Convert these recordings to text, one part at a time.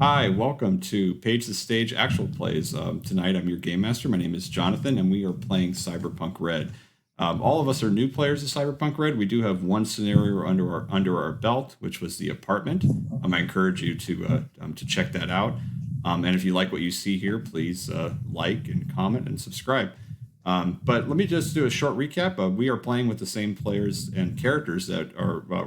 Hi, welcome to Page the Stage Actual Plays. Tonight I'm your game master. My name is Jonathan, and we are playing Cyberpunk Red. All of us are new players of Cyberpunk Red. We do have one scenario under our belt, which was the apartment. I encourage you to check that out. And if you like what you see here, please like and comment and subscribe. But let me just do a short recap. We are playing with the same players and characters that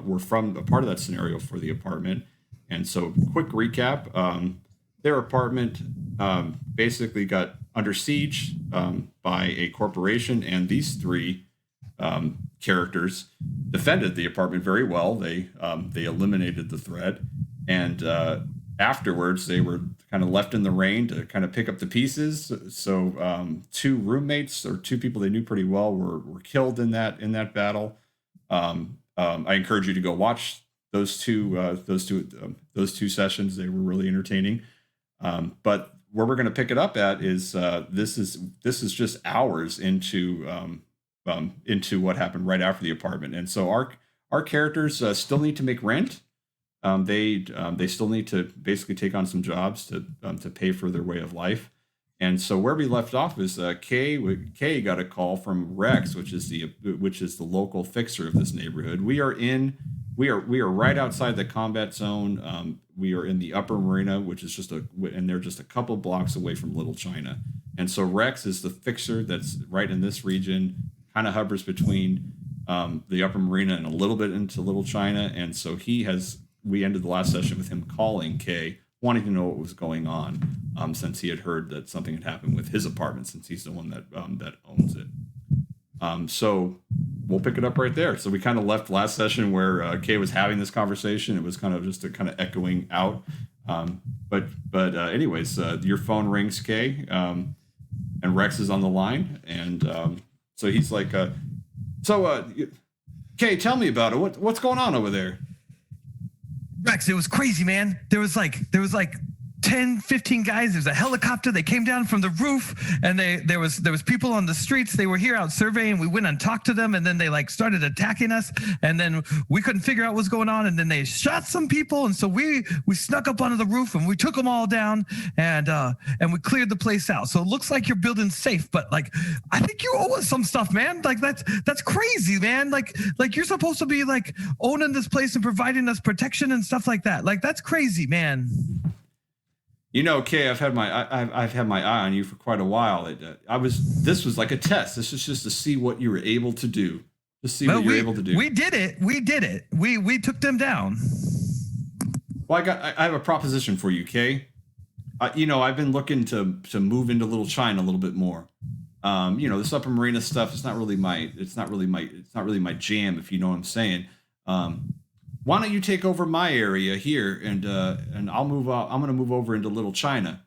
were from a part of that scenario for the apartment. And so, quick recap: their apartment basically got under siege by a corporation, and these three characters defended the apartment very well. They eliminated the threat, and afterwards they were kind of left in the rain to kind of pick up the pieces. So two roommates or two people they knew pretty well were killed in that battle. I encourage you to go watch those two sessions. They were really entertaining. But where we're going to pick it up at is this is just hours into what happened right after the apartment, and so our characters still need to make rent. They still need to basically take on some jobs to pay for their way of life. And so where we left off is Kay got a call from Rex, which is the local fixer of this neighborhood. We are right outside the combat zone. We are in the upper marina, which is and they're just a couple blocks away from Little China. And so Rex is the fixer that's right in this region, kind of hovers between the upper marina and a little bit into Little China. And so we ended the last session with him calling Kay, wanting to know what was going on, since he had heard that something had happened with his apartment, since he's the one that owns it. So we'll pick it up right there. So we kind of left last session where Kay was having this conversation. It was kind of just a kind of echoing out. But anyways, your phone rings, Kay, and Rex is on the line, and so he's like, Kay, tell me about it. What's going on over there? Rex, it was crazy, man. There was like 10, 15 guys. There's a helicopter. They came down from the roof, and there was people on the streets. They were here out surveying. We went and talked to them, and then they started attacking us, and then we couldn't figure out what's going on, and then they shot some people, and so we snuck up onto the roof, and we took them all down, and we cleared the place out. So it looks like you're building safe, but I think you owe us some stuff, man. That's crazy, man. Like you're supposed to be owning this place and providing us protection and stuff like that. That's crazy, man. You know, Kay, I've had my eye on you for quite a while. This was like a test. This was just to see what you were able to do. What you were able to do. We did it. We took them down. Well, I have a proposition for you, Kay. I've been looking to move into Little China a little bit more. This upper marina stuff is not really my jam, if you know what I'm saying. Why don't you take over my area here, and I'll move out. I'm going to move over into Little China.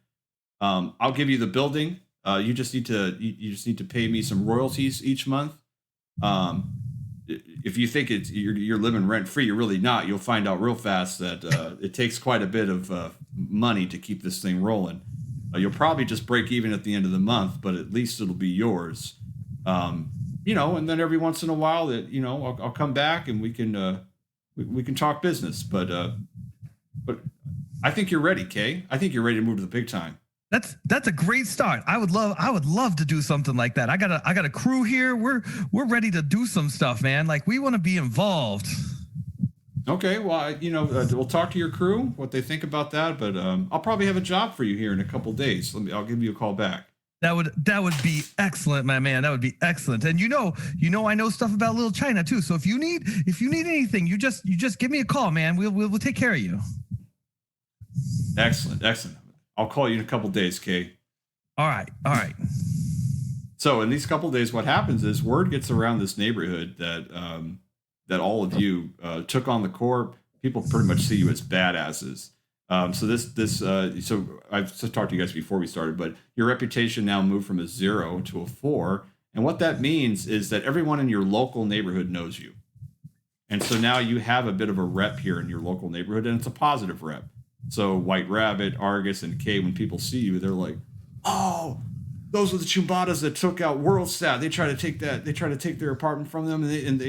I'll give you the building. You just need to pay me some royalties each month. If you think you're living rent free, you're really not. You'll find out real fast that it takes quite a bit of money to keep this thing rolling. You'll probably just break even at the end of the month, but at least it'll be yours. And then every once in a while, I'll come back and we can talk business, but I think you're ready, Kay. I think you're ready to move to the big time. That's a great start. I would love to do something like that. I got a crew here. We're ready to do some stuff, man. We want to be involved. Okay, well, we'll talk to your crew, what they think about that, but I'll probably have a job for you here in a couple days. I'll give you a call back. That would be excellent, my man. That would be excellent. And I know stuff about Little China too. So if you need anything, you just give me a call, man. We'll take care of you. Excellent. I'll call you in a couple days, Kay. All right. So in these couple days, what happens is word gets around this neighborhood that all of you took on the corp. People pretty much see you as badasses. So I've talked to you guys before we started, but your reputation now moved from a 0 to a 4. And what that means is that everyone in your local neighborhood knows you. And so now you have a bit of a rep here in your local neighborhood, and it's a positive rep. So White Rabbit, Argus, and Kay, when people see you, they're like, oh, those were the Chumbadas that took out WorldStat. They tried to take their apartment from them, and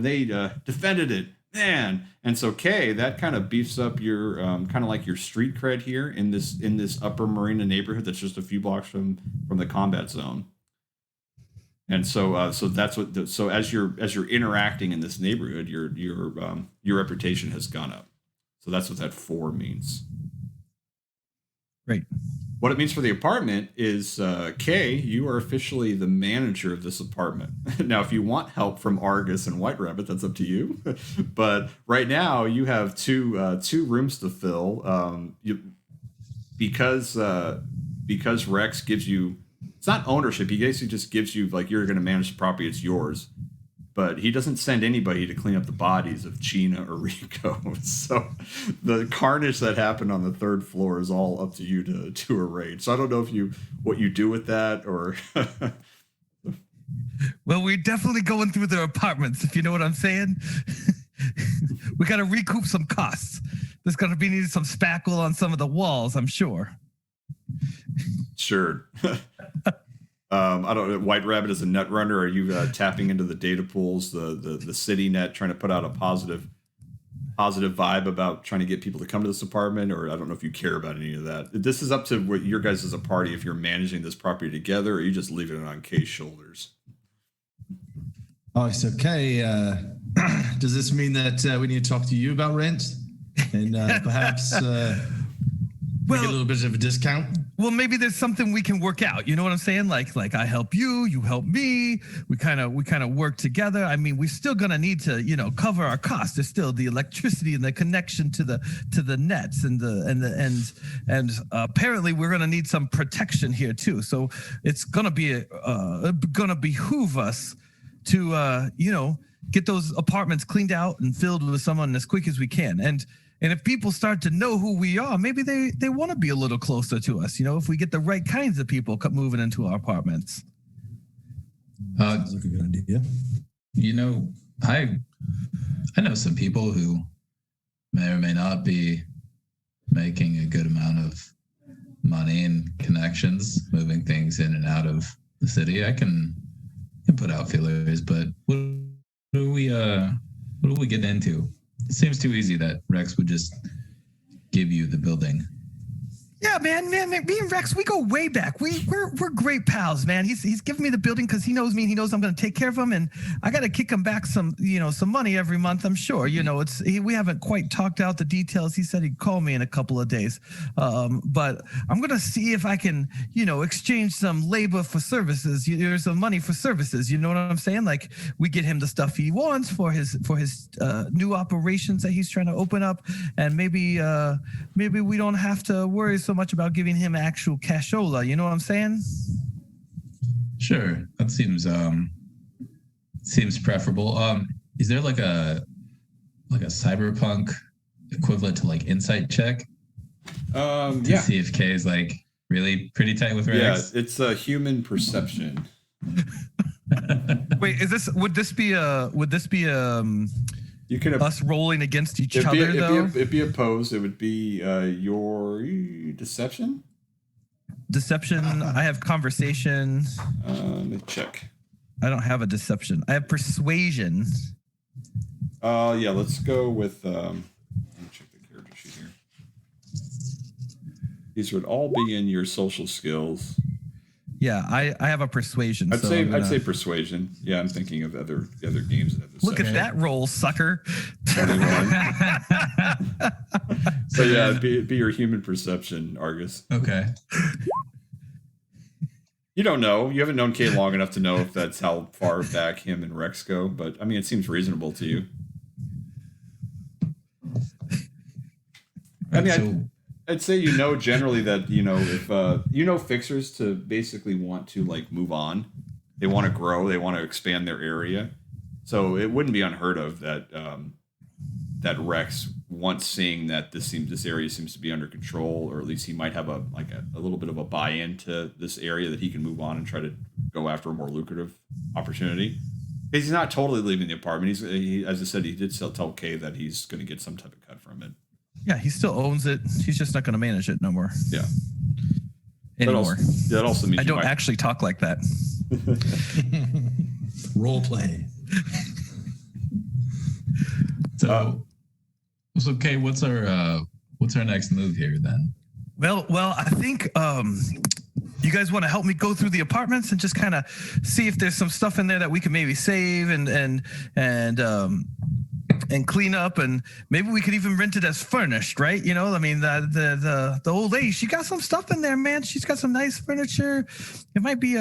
they defended it. Man, and so Kay, that kind of beefs up your kind of like your street cred here in this Upper Marina neighborhood that's just a few blocks from the combat zone. And so that's what so as you're interacting in this neighborhood, your reputation has gone up. So that's what that 4 means. Great. What it means for the apartment is, Kay, you are officially the manager of this apartment. Now, if you want help from Argus and White Rabbit, that's up to you. But right now, you have two rooms to fill. Because Rex gives you, it's not ownership. He basically just gives you, like, you're going to manage the property. It's yours. But he doesn't send anybody to clean up the bodies of Gina or Rico. So the carnage that happened on the 3rd floor is all up to you to arrange. So I don't know what you do with that or. Well, we're definitely going through their apartments, if you know what I'm saying. We got to recoup some costs. There's going to be needed some spackle on some of the walls, I'm sure. Sure. I don't know. White Rabbit is a net runner. Are you tapping into the data pools, the city net, trying to put out a positive vibe about trying to get people to come to this apartment? Or I don't know if you care about any of that. This is up to what your guys as a party, if you're managing this property together, or are you just leaving it on Kay's shoulders? Oh, so Kay, does this mean that we need to talk to you about rent and perhaps get a little bit of a discount? Well, maybe there's something we can work out. You know what I'm saying? Like I help you, you help me. We kind of work together. I mean, we're still gonna need to, cover our costs. There's still the electricity and the connection to the nets and apparently we're gonna need some protection here too. So it's gonna behoove us to get those apartments cleaned out and filled with someone as quick as we can. And if people start to know who we are, maybe they want to be a little closer to us, if we get the right kinds of people moving into our apartments. Sounds like a good idea. I know some people who may or may not be making a good amount of money and connections, moving things in and out of the city. I can put out feelers, but what do we get into? It seems too easy that Rex would just give you the building. Yeah, man, me and Rex, we go way back. We're great pals, man. He's giving me the building because he knows me and he knows I'm going to take care of him, and I got to kick him back some money every month. I'm sure. We haven't quite talked out the details. He said he'd call me in a couple of days, but I'm going to see if I can exchange some labor for services. There's some money for services. You know what I'm saying? Like we get him the stuff he wants for his new operations that he's trying to open up, and maybe we don't have to worry so much about giving him actual cashola. You know what I'm saying? Sure, that seems preferable. Is there like a cyberpunk equivalent to like insight check? To see if Kay is like really pretty tight with Rex? Yeah, it's a human perception. Wait, would this be you can us rolling against each other though? It'd be opposed. It would be your deception. Deception. I have conversation. Let me check. I don't have a deception. I have persuasion. Yeah. Let's go with. Let me check the character sheet here. These would all be in your social skills. Yeah, I have a persuasion. I'd say persuasion. Yeah, I'm thinking of other games that have this. Look at that roll, sucker. 21. So yeah, it'd be your human perception, Argus. Okay. You don't know. You haven't known Kay long enough to know if that's how far back him and Rex go, but I mean, it seems reasonable to you. I mean, I'd say generally that if fixers to basically want to like move on, they want to grow, they want to expand their area, so it wouldn't be unheard of that that Rex, once seeing that this area seems to be under control, or at least he might have a little bit of a buy-in to this area, that he can move on and try to go after a more lucrative opportunity. He's not totally leaving the apartment. He, as I said, he did tell Kay that he's going to get some type of cut from it. Yeah, he still owns it. He's just not going to manage it no more. Yeah. Anymore. That also means I don't actually talk like that. Role play. So okay. What's our next move here then? Well, I think you guys want to help me go through the apartments and just kind of see if there's some stuff in there that we can maybe save and clean up, and maybe we could even rent it as furnished, right? You know, I mean, the old lady, she got some stuff in there, man. She's got some nice furniture. It might be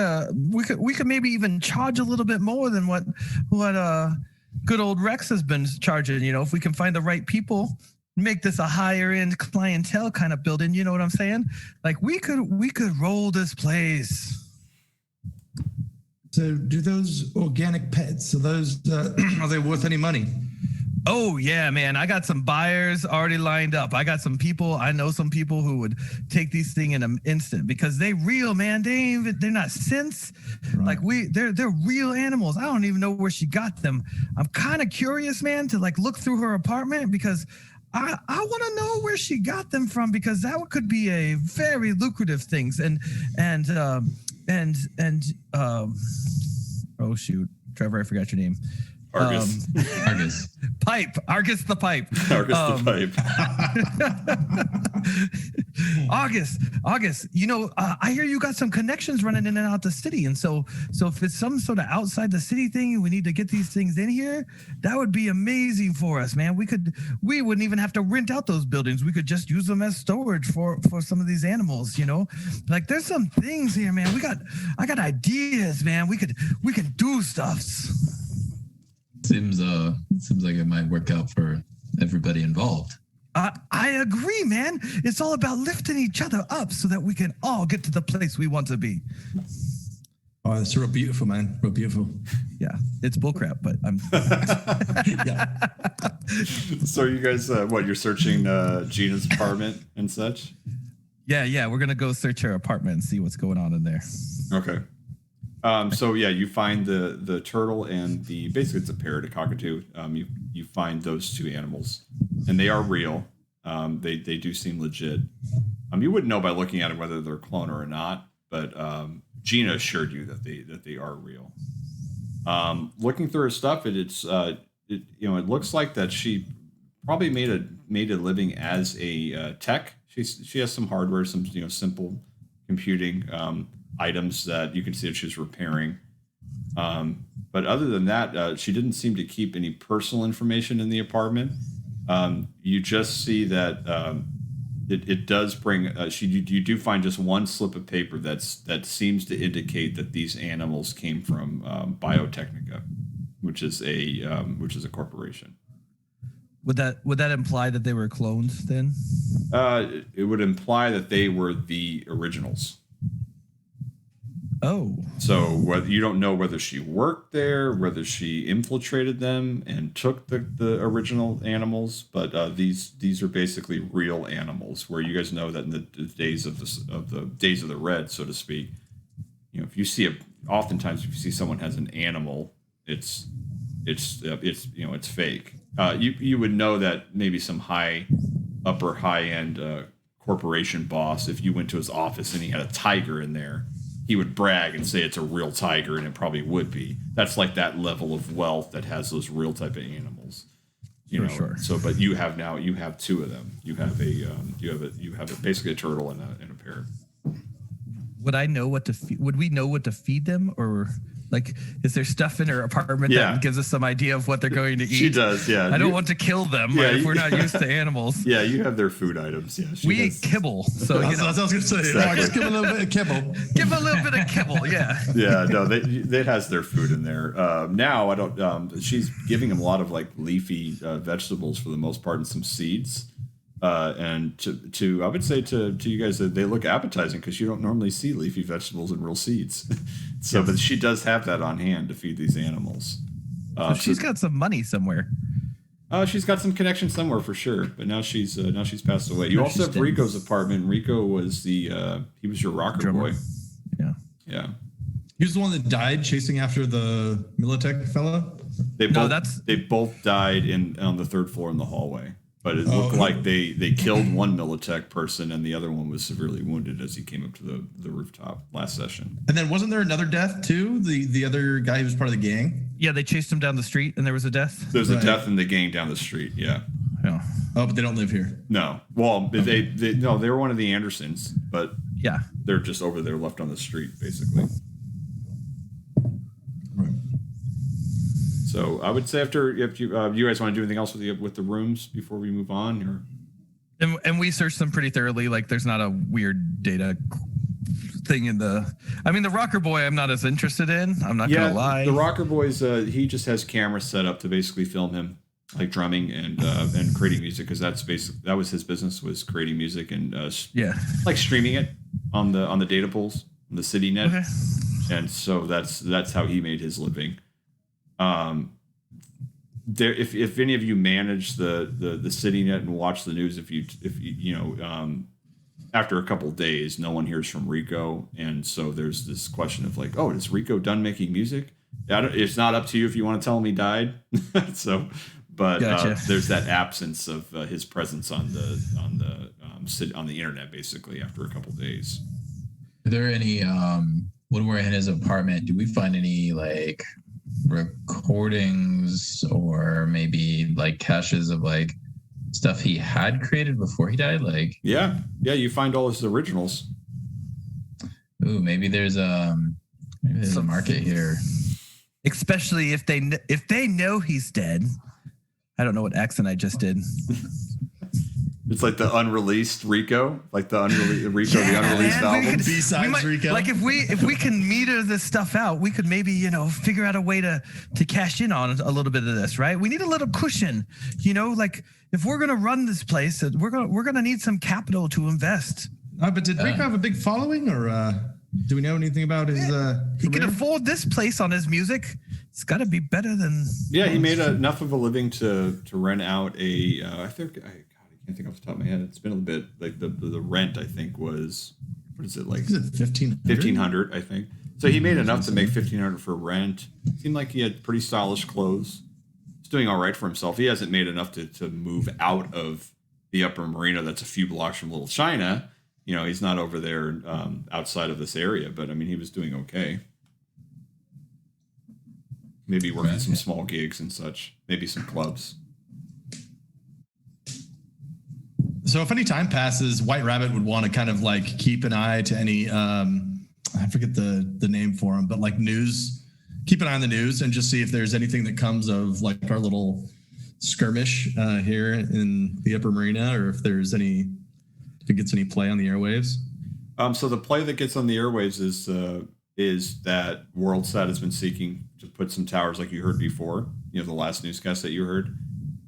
we could maybe even charge a little bit more than what good old Rex has been charging. You know, if we can find the right people, make this a higher end clientele kind of building. You know what I'm saying? Like we could roll this place. So, do those organic pets, are they worth any money? Oh yeah, man. I got some buyers already lined up. I got some people. I know some people who would take these things in an instant because they real, man. They're not synths. Right. Like they're real animals. I don't even know where she got them. I'm kind of curious, man, to like look through her apartment because I want to know where she got them from, because that could be a very lucrative things. And oh shoot, Trevor, I forgot your name. Argus. Argus. Pipe. Argus the Pipe. Argus the Pipe. August, you know, I hear you got some connections running in and out the city. And so if it's some sort of outside the city thing and we need to get these things in here, that would be amazing for us, man. We wouldn't even have to rent out those buildings. We could just use them as storage for some of these animals, you know? Like there's some things here, man. I got ideas, man. We could do stuff. Seems like it might work out for everybody involved. I agree, man. It's all about lifting each other up so that we can all get to the place we want to be. Oh, that's real beautiful, man. Real beautiful. Yeah, it's bullcrap, but I'm. Pipe. So you guys, you're searching Gina's apartment and such? Yeah, we're gonna go search her apartment and see what's going on in there. Okay. So yeah, you find the turtle and basically it's a parrot, a cockatoo. You find those two animals, and they are real. They do seem legit. You wouldn't know by looking at them whether they're clone or not, but Gina assured you that they are real. Looking through her stuff, it looks like that she probably made a living as a tech. She has some hardware, some simple computing items that you can see that she's repairing. But other than that, she didn't seem to keep any personal information in the apartment. You just see that it does bring. You do find just one slip of paper that seems to indicate that these animals came from Biotechnica, which is a corporation. Would that imply that they were clones then? It would imply that they were the originals. Oh. So whether you don't know whether she worked there, whether she infiltrated them and took the original animals, but these are basically real animals. Where you guys know that in the days of the Red, so to speak, if you see oftentimes if you see someone has an animal, it's fake. You would know that maybe some upper high end corporation boss, if you went to his office and he had a tiger in there, he would brag and say it's a real tiger, and it probably would be. That's like that level of wealth that has those real type of animals. Sure. So, but you have two of them. You have basically a turtle and a parrot. Would I know what to feed? Would we know what to feed them, or like, is there stuff in her apartment that gives us some idea of what they're going to eat? She does, yeah. I don't want to kill them if we're not used to animals. Yeah, you have their food items. Yeah, we eat kibble, so that's what I was going to say. Exactly. Just give a little bit of kibble. Give a little bit of kibble, yeah. Yeah, no, it has their food in there. Now I don't. She's giving them a lot of like leafy vegetables for the most part, and some seeds. And I would say to you guys that they look appetizing because you don't normally see leafy vegetables and real seeds. So, but she does have that on hand to feed these animals. So she's got some money somewhere. She's got some connection somewhere for sure. But now she's passed away. You also have Rico's apartment. Rico was he was your rocker drummer boy. Yeah. Yeah. He was the one that died chasing after the Militech fella. They both died on the third floor in the hallway. but it looked like they killed one Militech person and the other one was severely wounded as he came up to the rooftop last session. And then wasn't there another death too? The other guy who was part of the gang? Yeah, they chased him down the street and there was a death. There's a death in the gang down the street. Yeah. Yeah. Oh, but they don't live here. No. Well, they were one of the Andersons, but yeah, they're just over there left on the street, basically. Right. So I would say if you guys want to do anything else with the rooms before we move on, or and we searched them pretty thoroughly. Like, there's not a weird data thing in the. I mean, the Rocker Boy, I'm not as interested in. I'm not gonna lie. The Rocker Boy's he just has cameras set up to basically film him, like drumming and creating music, because that was his business, was creating music and like streaming it on the data pools, on the city net, and so that's how he made his living. If any of you manage the city net and watch the news, if you after a couple of days, no one hears from Rico, and so there's this question of like, oh, is Rico done making music? It's not up to you if you want to tell him he died. So, but gotcha. There's that absence of his presence on the internet, basically, after a couple of days. Are there any when we're in his apartment, do we find any like recordings or maybe like caches of like stuff he had created before he died? Like yeah, you find all his originals. Ooh, maybe there's a market here, especially if they know he's dead. I don't know what accent I just did. It's like the unreleased Rico, like the unreleased album. B-sides Rico. Like if we can meter this stuff out, we could maybe figure out a way to cash in on a little bit of this, right? We need a little cushion, like if we're gonna run this place, we're gonna need some capital to invest. But did Rico have a big following, or do we know anything about his? He can afford this place on his music. It's got to be better than. Yeah, he made enough of a living to rent out a. I can't think off the top of my head. It's been a bit like the rent. I think was, what is it like? Is it 1,500? I think. So he made enough to make 1,500 for rent. Seemed like he had pretty stylish clothes. He's doing all right for himself. He hasn't made enough to move out of the Upper Marina. That's a few blocks from Little China. He's not over there outside of this area. But I mean, he was doing okay. Maybe working some small gigs and such. Maybe some clubs. So if any time passes, White Rabbit would want to kind of like keep an eye to any, I forget the name for them, but like news, keep an eye on the news and just see if there's anything that comes of like our little skirmish here in the Upper Marina, or if it gets any play on the airwaves. So the play that gets on the airwaves is that WorldSat has been seeking to put some towers, like you heard before, the last newscast that you heard.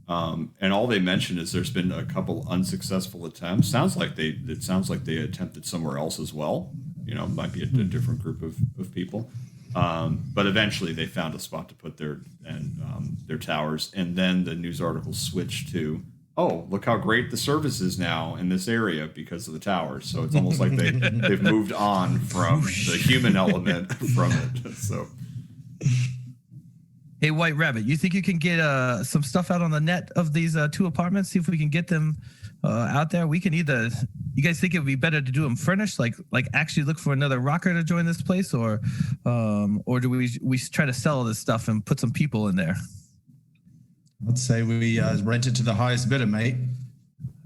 And all they mentioned is there's been a couple unsuccessful attempts. It sounds like they attempted somewhere else as well. Might be a different group of people. But eventually they found a spot to put their towers. And then the news article switched to, oh, look how great the service is now in this area because of the towers. So it's almost like they've moved on from the human element from it. So. Hey, White Rabbit, you think you can get some stuff out on the net of these two apartments? See if we can get them out there. We can either. You guys think it would be better to do them furnished, like actually look for another rocker to join this place, or do we try to sell this stuff and put some people in there? Let's say we rent it to the highest bidder, mate.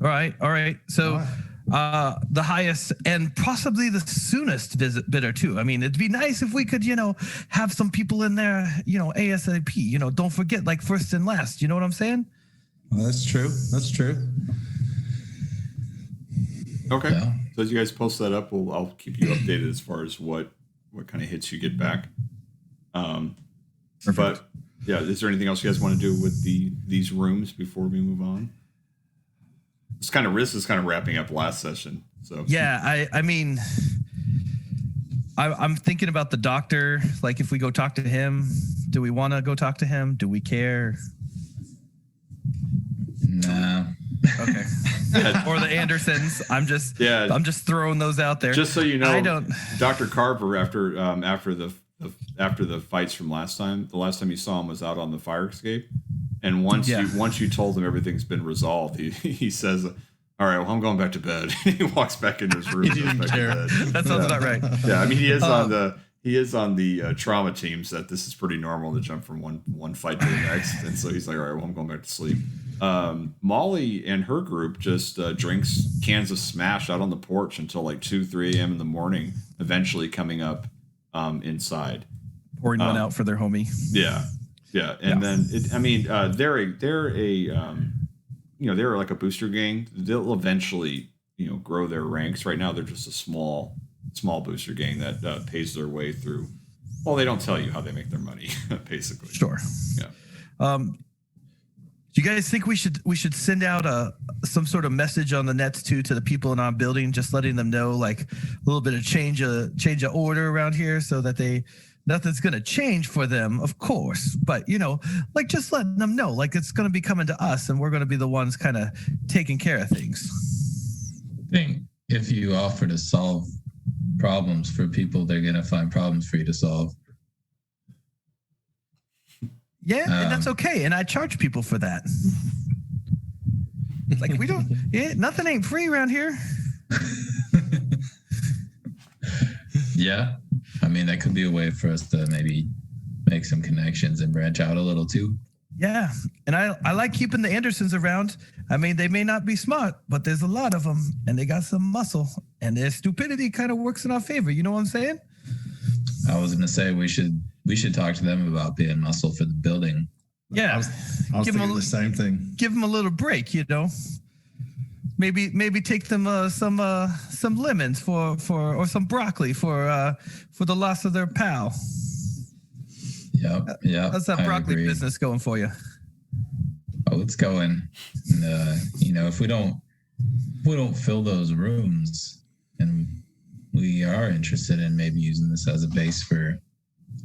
All right. So. The highest and possibly the soonest bidder too. I mean, it'd be nice if we could, have some people in there, ASAP. Don't forget, like first and last. You know what I'm saying? Well, that's true. Okay. Yeah. So as you guys post that up, I'll keep you updated as far as what kind of hits you get back. But yeah, is there anything else you guys want to do with these rooms before we move on? This is kind of wrapping up last session. So yeah, I mean, I'm thinking about the doctor. Like, if we go talk to him, do we want to go talk to him? Do we care? Nah. Okay. Or the Andersons. I'm just throwing those out there. Just so you know, Dr. Carver, after the fights from last time, the last time you saw him was out on the fire escape. And once you told him everything's been resolved, he says, "All right, well, I'm going back to bed." He walks back into his room. He didn't care. That sounds about right. Yeah, I mean, he is on the trauma teams that this is pretty normal to jump from one fight to the next, and so he's like, "All right, well, I'm going back to sleep." Molly and her group just drinks cans of Smash out on the porch until like 2-3 a.m. in the morning, eventually coming up inside, Pouring one out for their homie. Yeah, and then they're like a booster gang. They'll eventually grow their ranks. Right now, they're just a small booster gang that pays their way through. Well, they don't tell you how they make their money, basically. Sure. Yeah. Do you guys think we should send out some sort of message on the nets to the people in our building, just letting them know like a little bit of change of order around here, so that nothing's gonna change for them, of course, but like just letting them know like it's gonna be coming to us and we're gonna be the ones kind of taking care of things. I think if you offer to solve problems for people, they're gonna find problems for you to solve. Yeah, and that's okay. And I charge people for that. Like nothing ain't free around here. Yeah. I mean, that could be a way for us to maybe make some connections and branch out a little too. Yeah. And I like keeping the Andersons around. I mean, they may not be smart, but there's a lot of them and they got some muscle and their stupidity kind of works in our favor. You know what I'm saying? I was going to say we should talk to them about being muscle for the building. Yeah, I was thinking the same thing. Give them a little break, Maybe take them some lemons for or some broccoli for the loss of their pal. Yeah. How's that broccoli business going for you? Oh, it's going. If we don't fill those rooms, and we are interested in maybe using this as a base for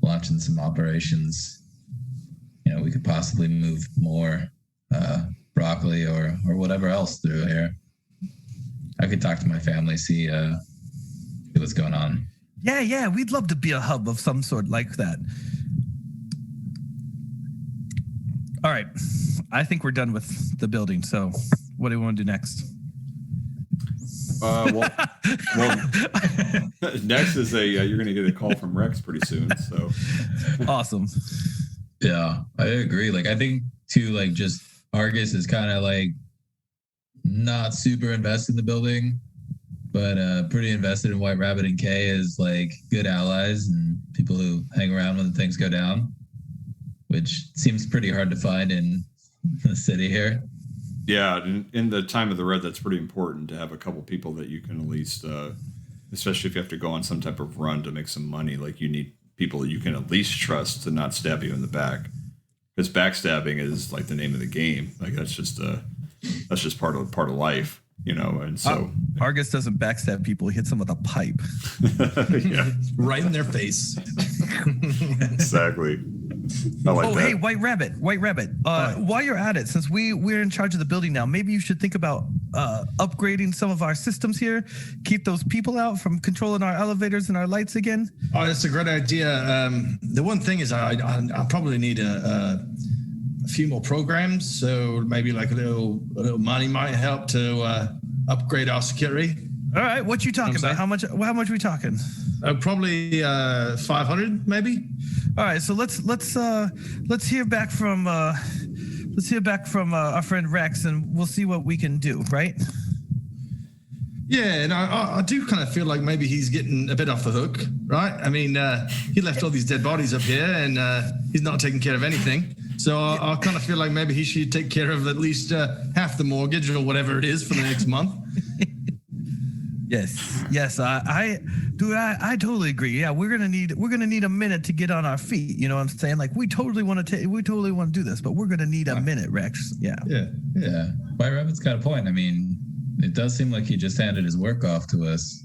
launching some operations, we could possibly move more broccoli or whatever else through here. I could talk to my family, see what's going on. Yeah, we'd love to be a hub of some sort like that. All right, I think we're done with the building. So, what do we want to do next? Well, next is you're going to get a call from Rex pretty soon. So awesome. Yeah, I agree. Like, I think too, like, just Argus is kind of like not super invested in the building, but pretty invested in White Rabbit and Kay as like good allies and people who hang around when things go down, which seems pretty hard to find in the city here. Yeah, in the time of the Red, that's pretty important to have a couple people that you can at least, especially if you have to go on some type of run to make some money. Like, you need people that you can at least trust to not stab you in the back, because backstabbing is like the name of the game. Like, that's just part of life, And so Argus doesn't backstab people; he hits them with a pipe. Yeah, right in their face. Exactly. I like that. Hey, White Rabbit. While you're at it, since we're in charge of the building now, maybe you should think about upgrading some of our systems here. Keep those people out from controlling our elevators and our lights again. Oh, that's a great idea. The one thing is I probably need a few more programs. So maybe like a little money might help to upgrade our security. All right, what you talking about? How much are we talking? Probably 500, maybe. All right, so let's hear back from our friend Rex, and we'll see what we can do. Right? Yeah, and I do kind of feel like maybe he's getting a bit off the hook, right? I mean, he left all these dead bodies up here, and he's not taking care of anything. So I kind of feel like maybe he should take care of at least half the mortgage or whatever it is for the next month. Yes, I totally agree. Yeah, we're gonna need a minute to get on our feet. You know what I'm saying? Like, we totally want to do this, but we're gonna need a minute, Rex. Yeah. White Rabbit's got a point. I mean, it does seem like he just handed his work off to us.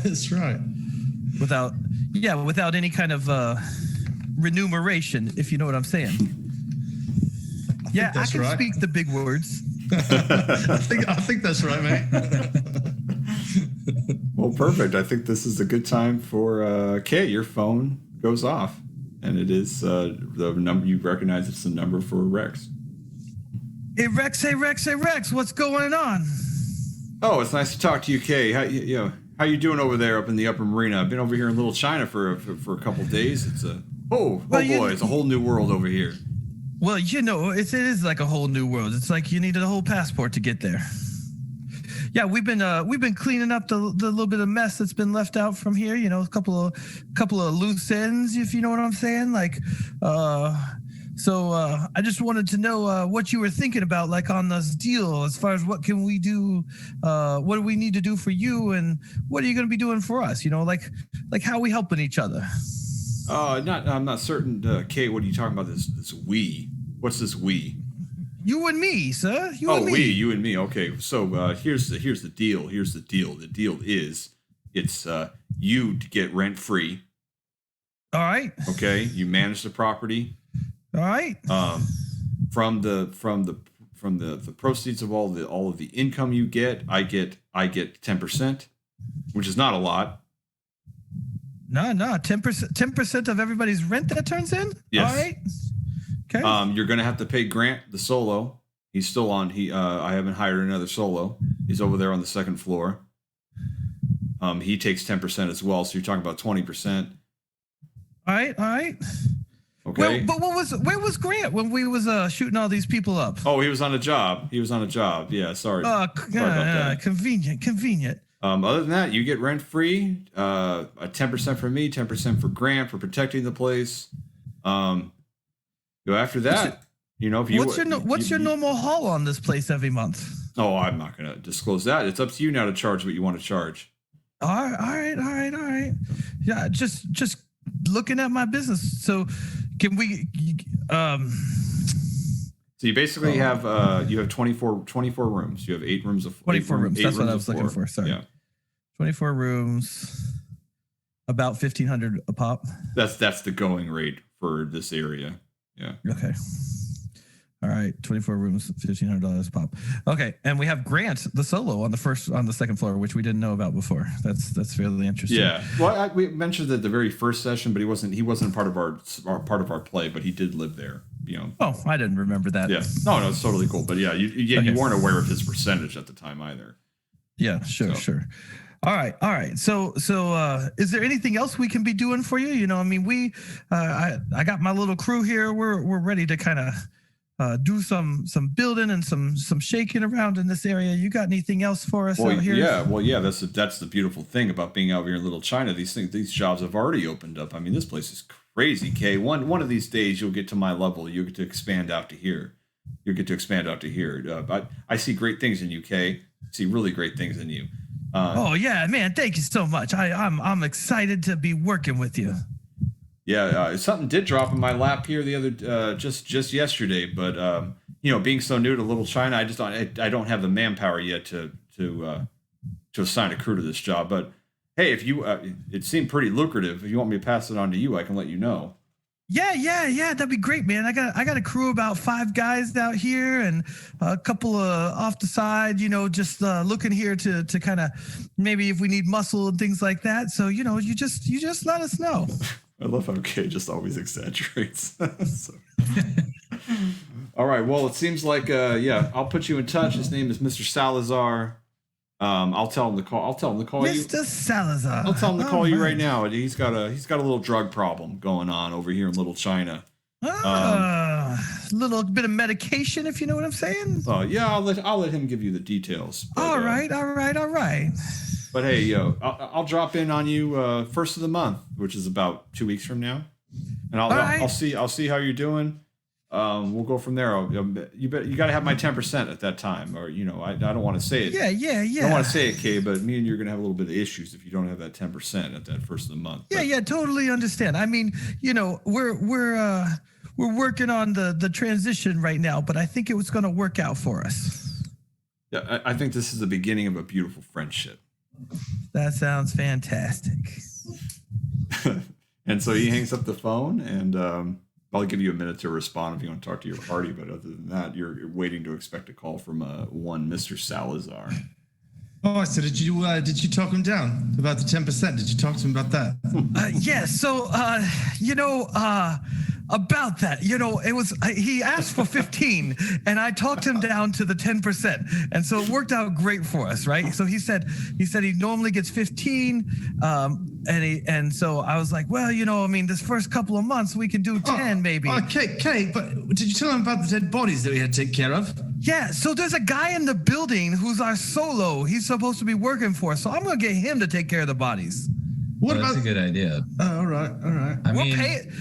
That's right. Without any kind of remuneration, if you know what I'm saying. Yeah, I can speak the big words. I think that's right, man. Well, perfect. I think this is a good time for Kay. Your phone goes off. And it is the number you recognize. It's the number for Rex. Hey Rex, hey Rex, hey Rex, what's going on? Oh, it's nice to talk to you, Kay. How you doing over there up in the upper marina? I've been over here in Little China for a couple days. It's a it's a whole new world over here. Well, it is like a whole new world. It's like you needed a whole passport to get there. Yeah, we've been cleaning up the little bit of mess that's been left out from here. You know, a couple of loose ends, if you know what I'm saying. Like, so I just wanted to know what you were thinking about, like on this deal, as far as what can we do, what do we need to do for you, and what are you going to be doing for us? You know, like how are we helping each other? I'm not certain, Kay. What are you talking about? This we? What's this we? You and me, sir. You and me. We, you and me. Okay, so here's the deal. Here's the deal. The deal is it's you to get rent free. All right. Okay, you manage the property. All right. From the proceeds of all of the income you get, I get 10%, which is not a lot. No, 10% of everybody's rent that turns in. Yes. All right. Okay. You're gonna have to pay Grant the solo. He's still on. I haven't hired another solo. He's over there on the second floor. He takes 10% as well. So you're talking about 20%. All right. Okay. Well, but where was Grant when we was shooting all these people up? Oh, he was on a job. Yeah, sorry. Sorry about that. Convenient. Other than that, you get rent free. A 10% for me, 10% for Grant for protecting the place. After that, if you what's your normal haul on this place every month? Oh, I'm not gonna disclose that. It's up to you now to charge what you want to charge. All right. Yeah, just looking at my business. So, can we? So you basically have 24 rooms. You have 8 rooms of 24 rooms. That's what I was looking for. Sorry. Yeah. 24 rooms, about $1,500 a pop. That's the going rate for this area. Yeah. Okay. All right. 24 rooms, $1,500 a pop. Okay. And we have Grant, the solo, on the second floor, which we didn't know about before. That's fairly interesting. Yeah. Well, we mentioned that the very first session, but he wasn't part of our play, but he did live there. Oh, I didn't remember that. Yeah. No, it's totally cool. But yeah, you weren't aware of his percentage at the time either. Yeah. Sure. All right. So, is there anything else we can be doing for you? I mean, I got my little crew here. We're ready to kind of do some building and some shaking around in this area. You got anything else for us out here? Yeah. That's the beautiful thing about being out here in Little China. These jobs have already opened up. I mean, this place is crazy. Kay, one of these days you'll get to my level. You'll get to expand out to here. I see great things in you, Kay. I see really great things in you. Oh yeah, man! Thank you so much. I'm excited to be working with you. Yeah, something did drop in my lap here the other just yesterday, but being so new to Little China, I don't have the manpower yet to assign a crew to this job. But hey, if you it seemed pretty lucrative. If you want me to pass it on to you, I can let you know. Yeah, that'd be great, man. I got a crew about 5 guys out here and a couple off the side, just looking here to kind of maybe if we need muscle and things like that. So, you just let us know. I love how Kay just always exaggerates. All right. Well, it seems like I'll put you in touch. His name is Mr. Salazar. I'll tell him to call. you. Mr. Salazar. I'll tell him to call you right now. He's got a little drug problem going on over here in Little China. A little bit of medication, if you know what I'm saying. Oh yeah, I'll let him give you the details. But, all right. But hey, I'll drop in on you first of the month, which is about 2 weeks from now, and I'll see how you're doing. We'll go from there. You got to have my 10% at that time, or I don't want to say it. Yeah. I don't want to say it, Kay, but me and you're gonna have a little bit of issues if you don't have that 10% at that first of the month. Yeah, totally understand. I mean, we're working on the transition right now, but I think it was going to work out for us. Yeah, I think this is the beginning of a beautiful friendship. That sounds fantastic. And so he hangs up the phone, and I'll give you a minute to respond if you want to talk to your party. But other than that, you're waiting to expect a call from one Mr. Salazar. Oh, so did you talk him down about the 10%? Did you talk to him about that? Yeah. So, about that, it was he asked for 15, and I talked him down to the 10%, and so it worked out great for us, right? So he said he normally gets 15, and so I was like, well, this first couple of months we can do 10 maybe. Okay, but did you tell him about the dead bodies that we had to take care of? Yeah, so there's a guy in the building who's our solo. He's supposed to be working for us, so I'm gonna get him to take care of the bodies. That's a good idea. Oh, all right.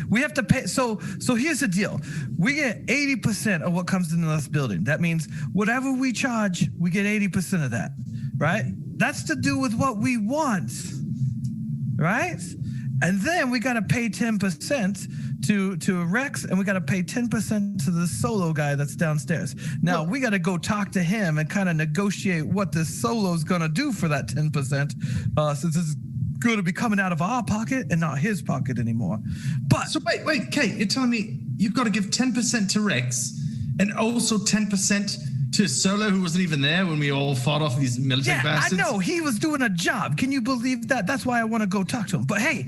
We have to pay. So here's the deal. We get 80% of what comes into this building. That means whatever we charge, we get 80% of that, right? That's to do with what we want, right? And then we got to pay 10% to Rex, and we got to pay 10% to the solo guy that's downstairs. Now, we got to go talk to him and kind of negotiate what this solo's going to do for that 10%, since it's going to be coming out of our pocket and not his pocket anymore. But so wait, Kate, you're telling me you've got to give 10% to Rex and also 10% to Solo, who wasn't even there when we all fought off these military bastards? I know, he was doing a job. Can you believe that? That's why I want to go talk to him. But hey,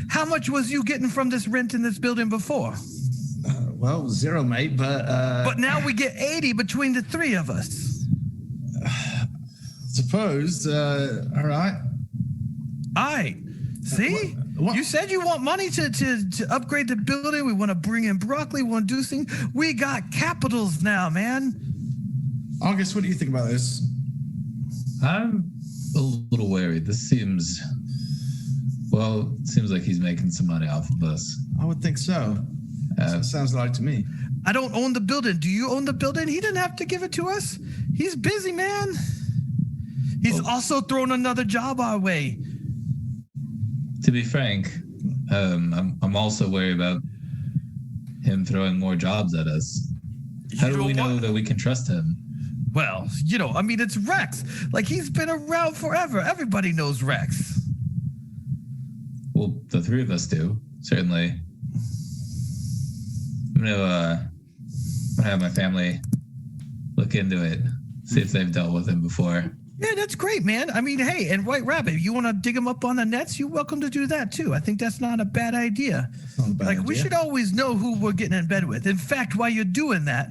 how much was you getting from this rent in this building before? Well, 0, mate, but now we get 80 between the three of us. Suppose, all right. See? What? You said you want money to upgrade the building. We want to bring in broccoli. We want to do things. We got capitals now, man. August, what do you think about this? I'm a little wary. This seems like he's making some money off of us. I would think so. Sounds like to me. I don't own the building. Do you own the building? He didn't have to give it to us. He's busy, man. He's also thrown another job our way. To be frank, I'm also worried about him throwing more jobs at us. How do we know that we can trust him? Well, it's Rex. Like, he's been around forever. Everybody knows Rex. Well, the three of us do, certainly. I'm gonna have my family look into it, see if they've dealt with him before. Yeah, that's great, man. Hey, and White Rabbit, you want to dig him up on the nets? You're welcome to do that, too. I think that's not a bad idea. We should always know who we're getting in bed with. In fact, while you're doing that,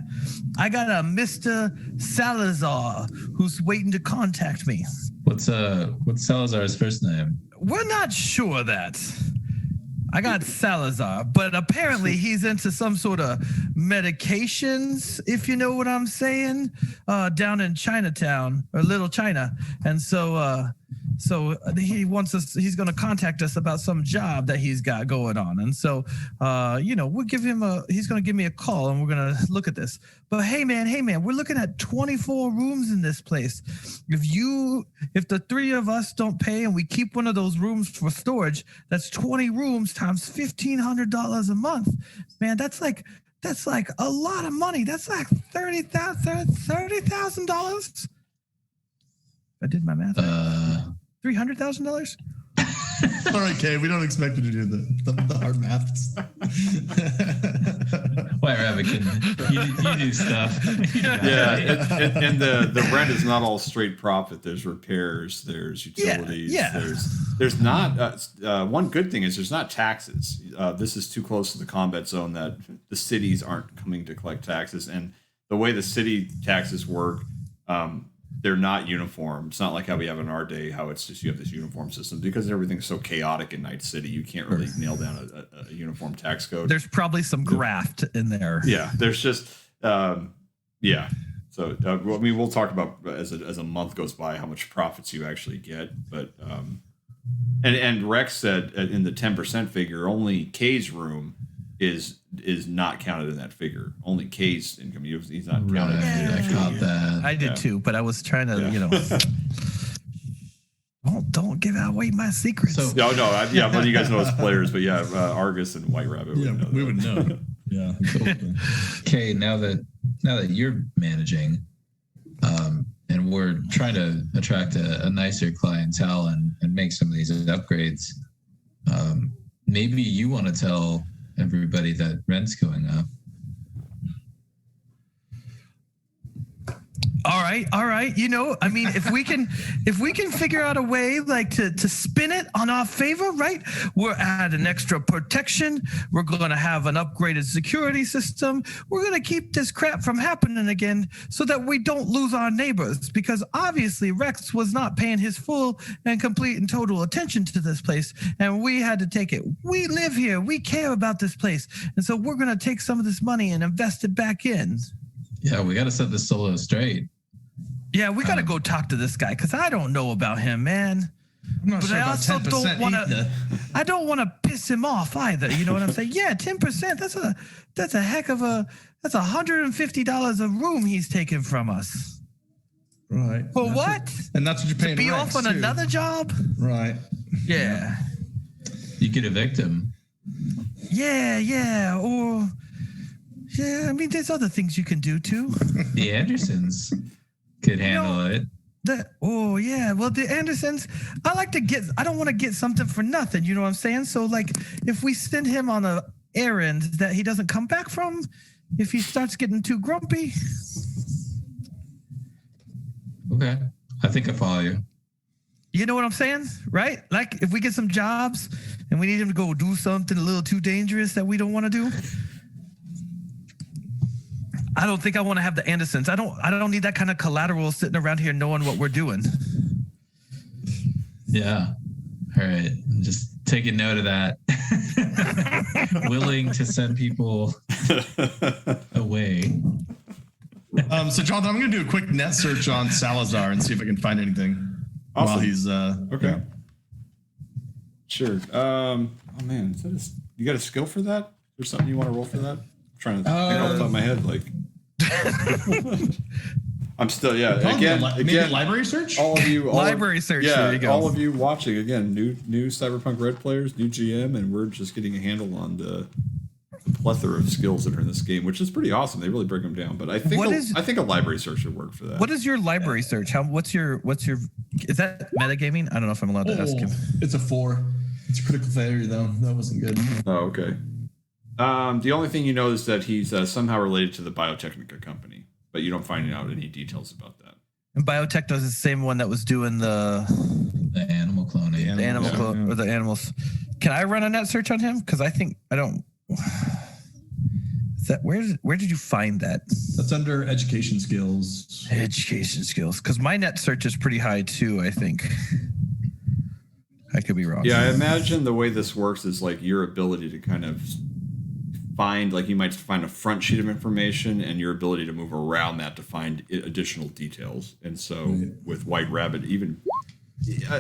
I got a Mr. Salazar who's waiting to contact me. What's Salazar's first name? We're not sure that. I got Salazar, but apparently he's into some sort of medications, if you know what I'm saying, down in Chinatown or Little China. And so he wants us, he's going to contact us about some job that he's got going on. And so, we'll give him he's going to give me a call and we're going to look at this. But hey man, we're looking at 24 rooms in this place. If the three of us don't pay and we keep one of those rooms for storage, that's 20 rooms times $1,500 a month. Man, that's like a lot of money. That's like $30,000. I did my math. $300,000. All right, Kay, we don't expect you to do the hard maths. White Rabbit, you do stuff. Yeah, and the rent is not all straight profit. There's repairs, there's utilities. Yeah. There's not one good thing is there's not taxes. This is too close to the combat zone that the cities aren't coming to collect taxes, and the way the city taxes work. They're not uniform. It's not like how we have in our day, how it's just you have this uniform system. Because everything's so chaotic in Night City, you can't really nail down a uniform tax code. There's probably some graft in there. Yeah, there's just, yeah. So, we'll talk about as a month goes by how much profits you actually get. But, and Rex said in the 10% figure, only Kay's room is not counted in that figure. Only Kay's income. He's not counted. I caught that. I did too, but I was trying to, don't give away my secrets. So, no, but you guys know as players, but yeah, Argus and White Rabbit. We would know. Yeah. Okay, now that you're managing, and we're trying to attract a nicer clientele and make some of these upgrades, maybe you want to tell everybody that rent's going up. All right. You know, I mean, if we can figure out a way like to spin it on our favor, right? We're add an extra protection. We're going to have an upgraded security system. We're going to keep this crap from happening again, so that we don't lose our neighbors. Because obviously Rex was not paying his full and complete and total attention to this place, and we had to take it. We live here. We care about this place, and so we're going to take some of this money and invest it back in. Yeah, we got to set this solo straight. Yeah, we got to go talk to this guy because I don't know about him, man. I'm not But sure I about also 10% don't want to. either. I don't want to piss him off either. You know what I'm saying? Yeah, 10%. That's a heck of a. That's $150 a room he's taking from us. Right. For That's what? And that's what you're paying. Be Rex, off on too. another job? Right. Yeah. You could evict him. Yeah. Or yeah. I mean, there's other things you can do too. The Andersons could handle it. Well, the Andersons, I don't want to get something for nothing. You know what I'm saying? So like, if we send him on a errand that he doesn't come back from, if he starts getting too grumpy. Okay. I think I follow you. You know what I'm saying? Right? Like if we get some jobs and we need him to go do something a little too dangerous that we don't want to do. I don't think I want to have the Andersons. I don't need that kind of collateral sitting around here knowing what we're doing. Yeah. All right. Just taking note of that. Willing to send people away. So, Jonathan, I'm going to do a quick net search on Salazar and see if I can find anything while Awesome. he's. Okay. Yeah. Sure. Oh man, you got a skill for that? Or something you want to roll for that? I'm trying to think off the top of my head. Like, I'm still Maybe a library search. all of you, Library search. Yeah, There you go. all of you watching again, new Cyberpunk Red players, new GM, and we're just getting a handle on the plethora of skills that are in this game, which is pretty awesome. They really break them down. But I think I think a library search would work for that. What is your library search? What's your is that metagaming? I don't know if I'm allowed to ask him. It's a 4. It's a critical failure, though. That wasn't good. Oh, okay. The only thing you know is that he's somehow related to the Biotechnica company, but you don't find out any details about that. And Biotech is the same one that was doing the animal cloning. or the animals. Can I run a net search on him? Because I think I don't. Is that where did you find that? That's under education skills. Education skills. Because my net search is pretty high too. I think. I could be wrong. Yeah, I imagine the way this works is like your ability to kind of find, like you might find a front sheet of information and your ability to move around that to find additional details. And so with White Rabbit, even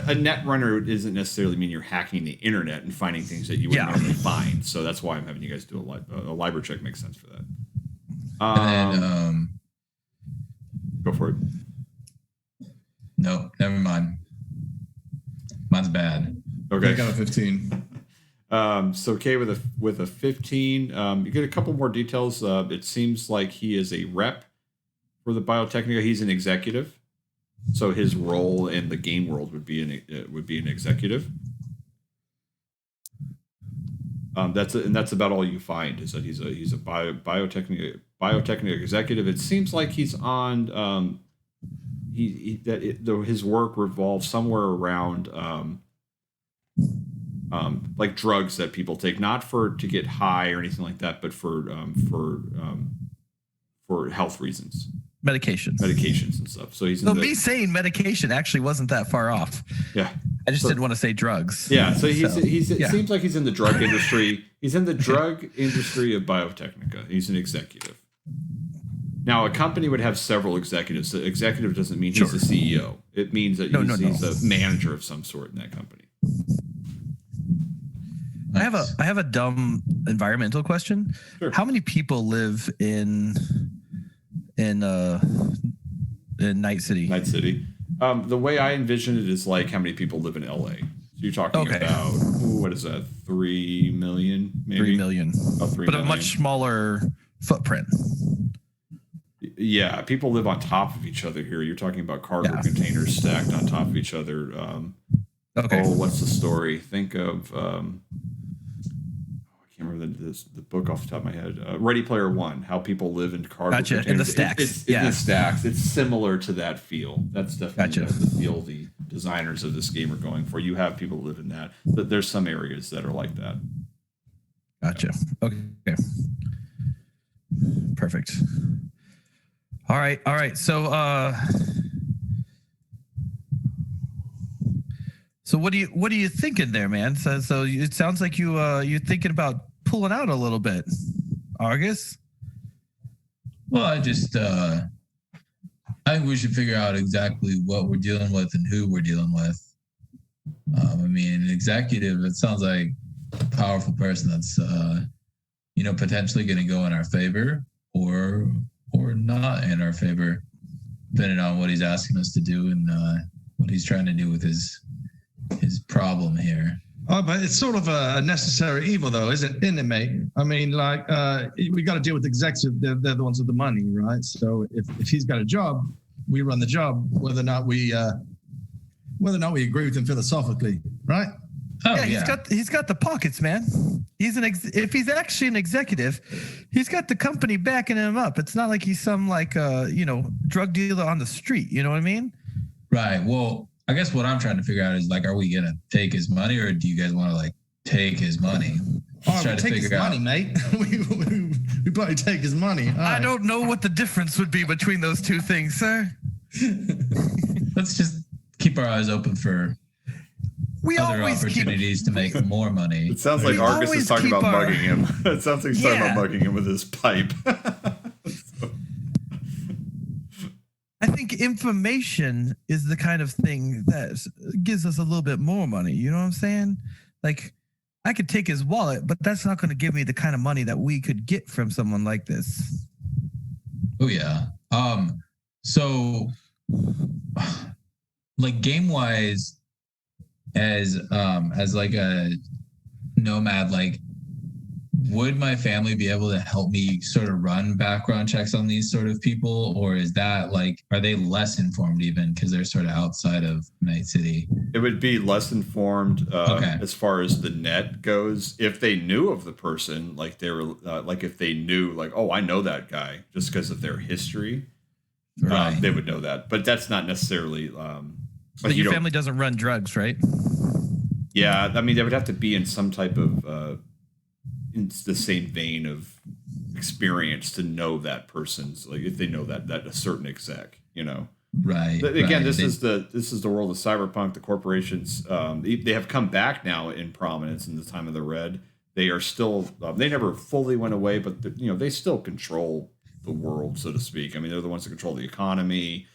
a net runner doesn't necessarily mean you're hacking the internet and finding things that you wouldn't normally find. So that's why I'm having you guys do a library check. Makes sense for that. And then, Go for it. no, never mind. Mine's bad. Okay. I got a 15. So Kay with a 15, you get a couple more details. It seems like he is a rep for the Biotechnica. He's an executive, so his role in the game world would be an executive. That's about all you find is that he's a Biotechnica executive. It seems like he's on his work revolves somewhere around like drugs that people take, not to get high or anything like that, but for health reasons, medications and stuff. So me saying medication actually wasn't that far off. Yeah, I just didn't want to say drugs. Yeah, so it seems like he's in the drug industry. He's in the drug industry of Biotechnica. He's an executive. Now, a company would have several executives. The executive doesn't mean he's the CEO. It means that he's a manager of some sort in that company. Nice. I have a dumb environmental question. Sure. How many people live in Night City? Night City. The way I envision it is like how many people live in LA. So you're talking about, what is that, 3 million? Maybe? 3 million. About 3 but million. a much smaller footprint. Yeah, people live on top of each other here. You're talking about cargo containers stacked on top of each other. Okay. Oh, what's the story? Think of, I can't remember the book off the top of my head. Ready Player One, how people live in cardboard Gotcha. In the stacks. It's in the stacks. It's similar to that feel. That's definitely the feel the designers of this game are going for. You have people live in that, but there's some areas that are like that. Gotcha. Okay. Perfect. All right. So what are you thinking there, man? So it sounds like you're thinking about pulling out a little bit, Argus. Well, I think we should figure out exactly what we're dealing with and who we're dealing with. I mean, an executive, it sounds like a powerful person that's, potentially going to go in our favor or not in our favor, depending on what he's asking us to do and what he's trying to do with his problem here. Oh, but it's sort of a necessary evil, though, isn't it, mate? I mean, like, we got to deal with executives. They're the ones with the money, right? So if he's got a job, we run the job, whether or not we agree with him philosophically, right? Oh, yeah, he's got the pockets, man. If he's actually an executive, he's got the company backing him up. It's not like he's some drug dealer on the street. You know what I mean? Right. Well, I guess what I'm trying to figure out is like, are we gonna take his money, or do you guys want to like take his money? Take his money, mate. we probably take his money. I don't know what the difference would be between those two things, sir. Let's just keep our eyes open for other opportunities to make more money. It sounds like Argus is talking about bugging him. It sounds like he's talking about bugging him with his pipe. I think information is the kind of thing that gives us a little bit more money. You know what I'm saying? Like, I could take his wallet, but that's not going to give me the kind of money that we could get from someone like this. Oh yeah. So, like game wise, as like a nomad, like, would my family be able to help me sort of run background checks on these sort of people? Or is that like, are they less informed even because they're sort of outside of Night City? It would be less informed as far as the net goes. If they knew of the person, like they were like, if they knew like, oh, I know that guy just because of their history, right. They would know that. But that's not necessarily. But your family doesn't run drugs, right? Yeah. I mean, they would have to be in some type of in the same vein of experience to know that person's, like, if they know that a certain exec, you know. Right. Again, this is the world of cyberpunk. The corporations, they have come back now in prominence in the time of the Red. They are still, they never fully went away, but they still control the world, so to speak. I mean, they're the ones that control the economy.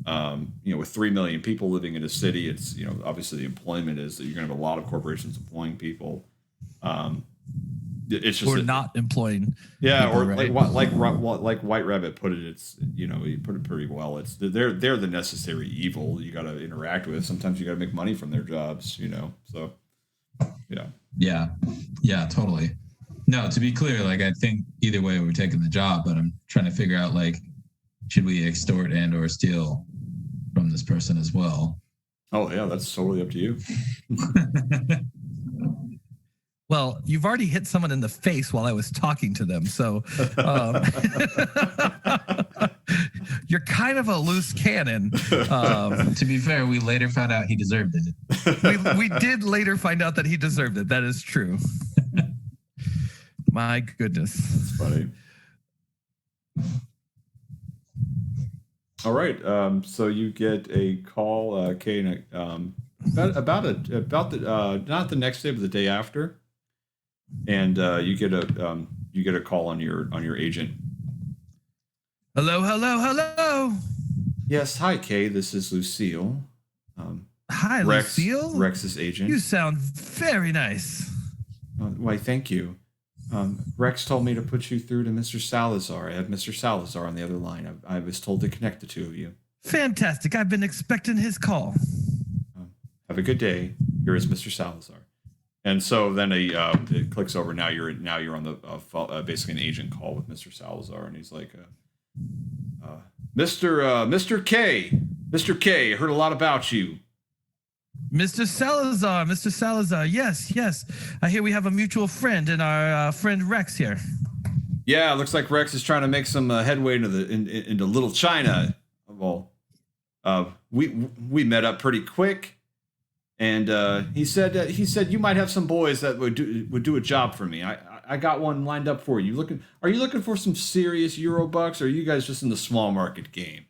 With 3 million people living in a city, it's, obviously the employment is that you're going to have a lot of corporations employing people. It's just not employing. Yeah, people, or right? like White Rabbit put it. It's he put it pretty well. It's they're the necessary evil you got to interact with. Sometimes you got to make money from their jobs. So yeah, totally. No, to be clear, like I think either way we're taking the job, but I'm trying to figure out like, should we extort and or steal from this person as well? Oh yeah, that's totally up to you. Well, you've already hit someone in the face while I was talking to them, so you're kind of a loose cannon. To be fair, we later found out he deserved it. We did later find out that he deserved it. That is true. My goodness. That's funny. All right. So you get a call, Kay, about the not the next day, but the day after. And you get a call on your agent. Hello. Yes, hi Kay. This is Lucille. Hi, Rex, Lucille. Rex's agent. You sound very nice. Why, thank you. Rex told me to put you through to Mr. Salazar. I have Mr. Salazar on the other line. I was told to connect the two of you. Fantastic. I've been expecting his call. Have a good day. Here is Mr. Salazar. And so then it clicks over. Now you're on the basically an agent call with Mr. Salazar, and he's like, Mr. K, I heard a lot about you. Mr. Salazar, Mr. Salazar. Yes, yes. I hear we have a mutual friend in our friend Rex here. Yeah, it looks like Rex is trying to make some headway into Little China. Well, we met up pretty quick, and he said you might have some boys that would do a job for me. I got one lined up for you. Are you looking for some serious Eurobucks, or are you guys just in the small market game?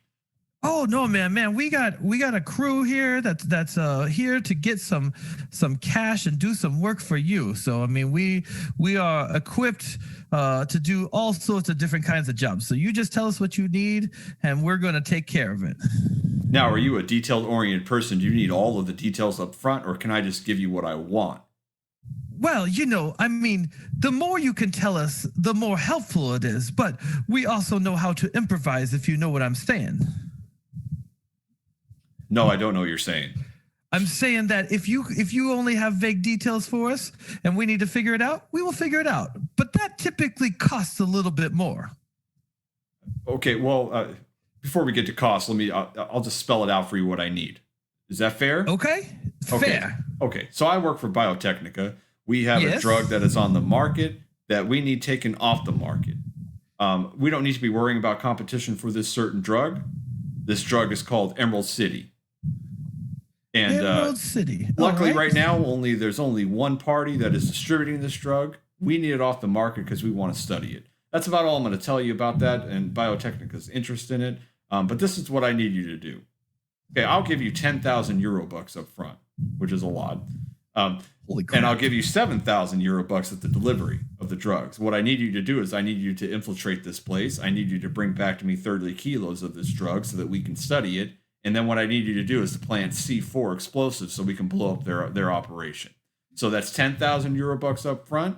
Oh no, man, we got a crew here that's here to get some cash and do some work for you. So I mean, we are equipped to do all sorts of different kinds of jobs. So you just tell us what you need, and we're going to take care of it. Now, are you a detailed-oriented person? Do you need all of the details up front, or can I just give you what I want? Well, I mean, the more you can tell us, the more helpful it is. But we also know how to improvise, if you know what I'm saying. No, I don't know what you're saying. I'm saying that if you only have vague details for us and we need to figure it out, we will figure it out. But that typically costs a little bit more. Okay, well, before we get to cost, I'll just spell it out for you what I need. Is that fair? Okay. Fair. Okay. So I work for Biotechnica. We have a drug that is on the market that we need taken off the market. We don't need to be worrying about competition for this certain drug. This drug is called Emerald City. And Emerald City. Luckily, right now, there's only one party that is distributing this drug. We need it off the market because we want to study it. That's about all I'm going to tell you about that and Biotechnica's interest in it. But this is what I need you to do. Okay, I'll give you 10,000 Eurobucks up front, which is a lot. Holy crap. And I'll give you 7,000 Eurobucks at the delivery of the drugs. What I need you to do is I need you to infiltrate this place. I need you to bring back to me 30 kilos of this drug so that we can study it. And then what I need you to do is to plant C4 explosives so we can blow up their operation. So that's 10,000 Eurobucks up front.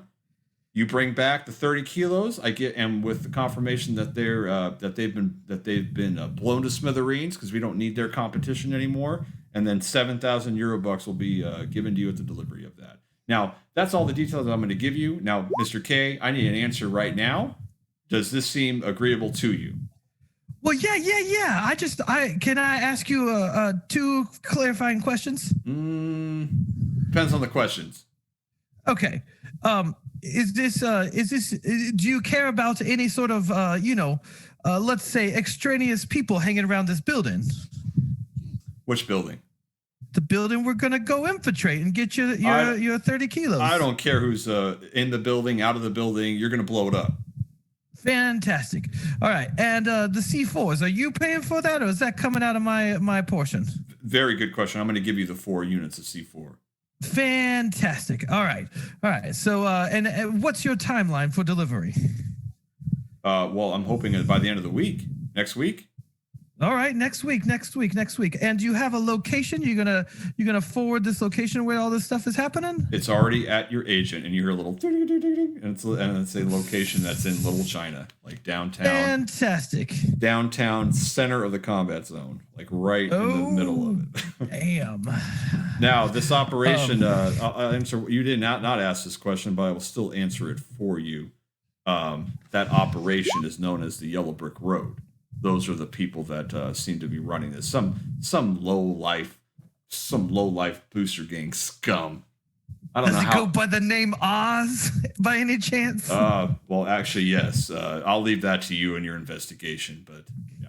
You bring back the 30 kilos. And with the confirmation that they've been blown to smithereens because we don't need their competition anymore. And then 7,000 Eurobucks will be given to you at the delivery of that. Now that's all the details that I'm going to give you. Now, Mr. K, I need an answer right now. Does this seem agreeable to you? Well, yeah. Can I ask you two clarifying questions? Depends on the questions. Okay. Is this? Do you care about any sort of let's say extraneous people hanging around this building? Which building? The building we're gonna go infiltrate and get your 30 kilos. I don't care who's in the building, out of the building. You're gonna blow it up. Fantastic. All right. And the C4s, are you paying for that or is that coming out of my portion? Very good question. I'm going to give you the 4 units of C4. Fantastic. All right. So, and what's your timeline for delivery? Well, I'm hoping by the end of the week, next week. All right, next week. And do you have a location? You're gonna forward this location where all this stuff is happening? It's already at your agent, and you hear a little ding, ding, ding, ding, and it's a location that's in Little China, like downtown. Fantastic. Downtown center of the combat zone, like right in the middle of it. Damn. Now, this operation, I'll answer. You did not ask this question, but I will still answer it for you. That operation is known as the Yellow Brick Road. Those are the people that seem to be running this. Some low life booster gang scum. I don't know how. Does it go by the name Oz by any chance? Well, actually, yes. I'll leave that to you and your investigation. But yeah,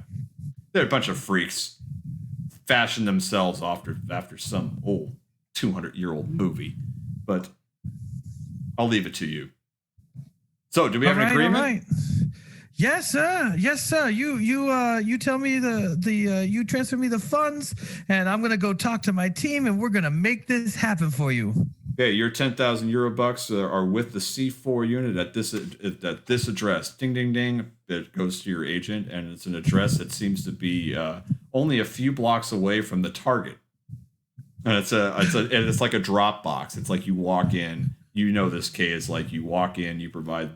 they're a bunch of freaks, fashioned themselves after some old 200-year-old movie. But I'll leave it to you. So, do we have an agreement? All right. Yes, sir. You tell me you transfer me the funds, and I'm gonna go talk to my team, and we're gonna make this happen for you. Okay, your 10,000 Eurobucks are with the C4 unit at this address. Ding, ding, ding. It goes to your agent, and it's an address that seems to be only a few blocks away from the target. And it's like a drop box. It's like you walk in. You know this, K, is like you walk in, you provide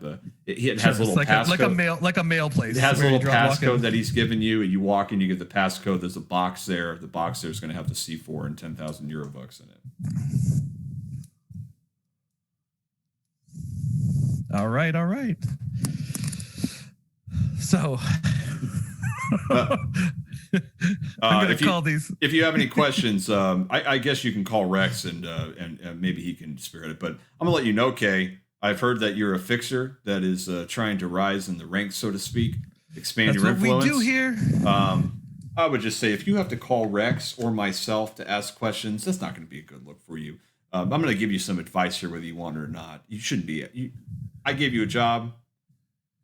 it has a little passcode. Like a mail place. It has a little passcode that he's given you, and you walk in, you get the passcode. There's a box there. The box there is going to have the C4 and 10,000 Eurobucks in it. All right. So I'm gonna call these. If you have any questions, I guess you can call Rex and maybe he can spirit it. But I'm gonna let you know, Kay. I've heard that you're a fixer that is trying to rise in the ranks, so to speak, expand your influence. That's what we do here. I would just say if you have to call Rex or myself to ask questions, that's not going to be a good look for you. I'm going to give you some advice here, whether you want it or not. You shouldn't be. I gave you a job.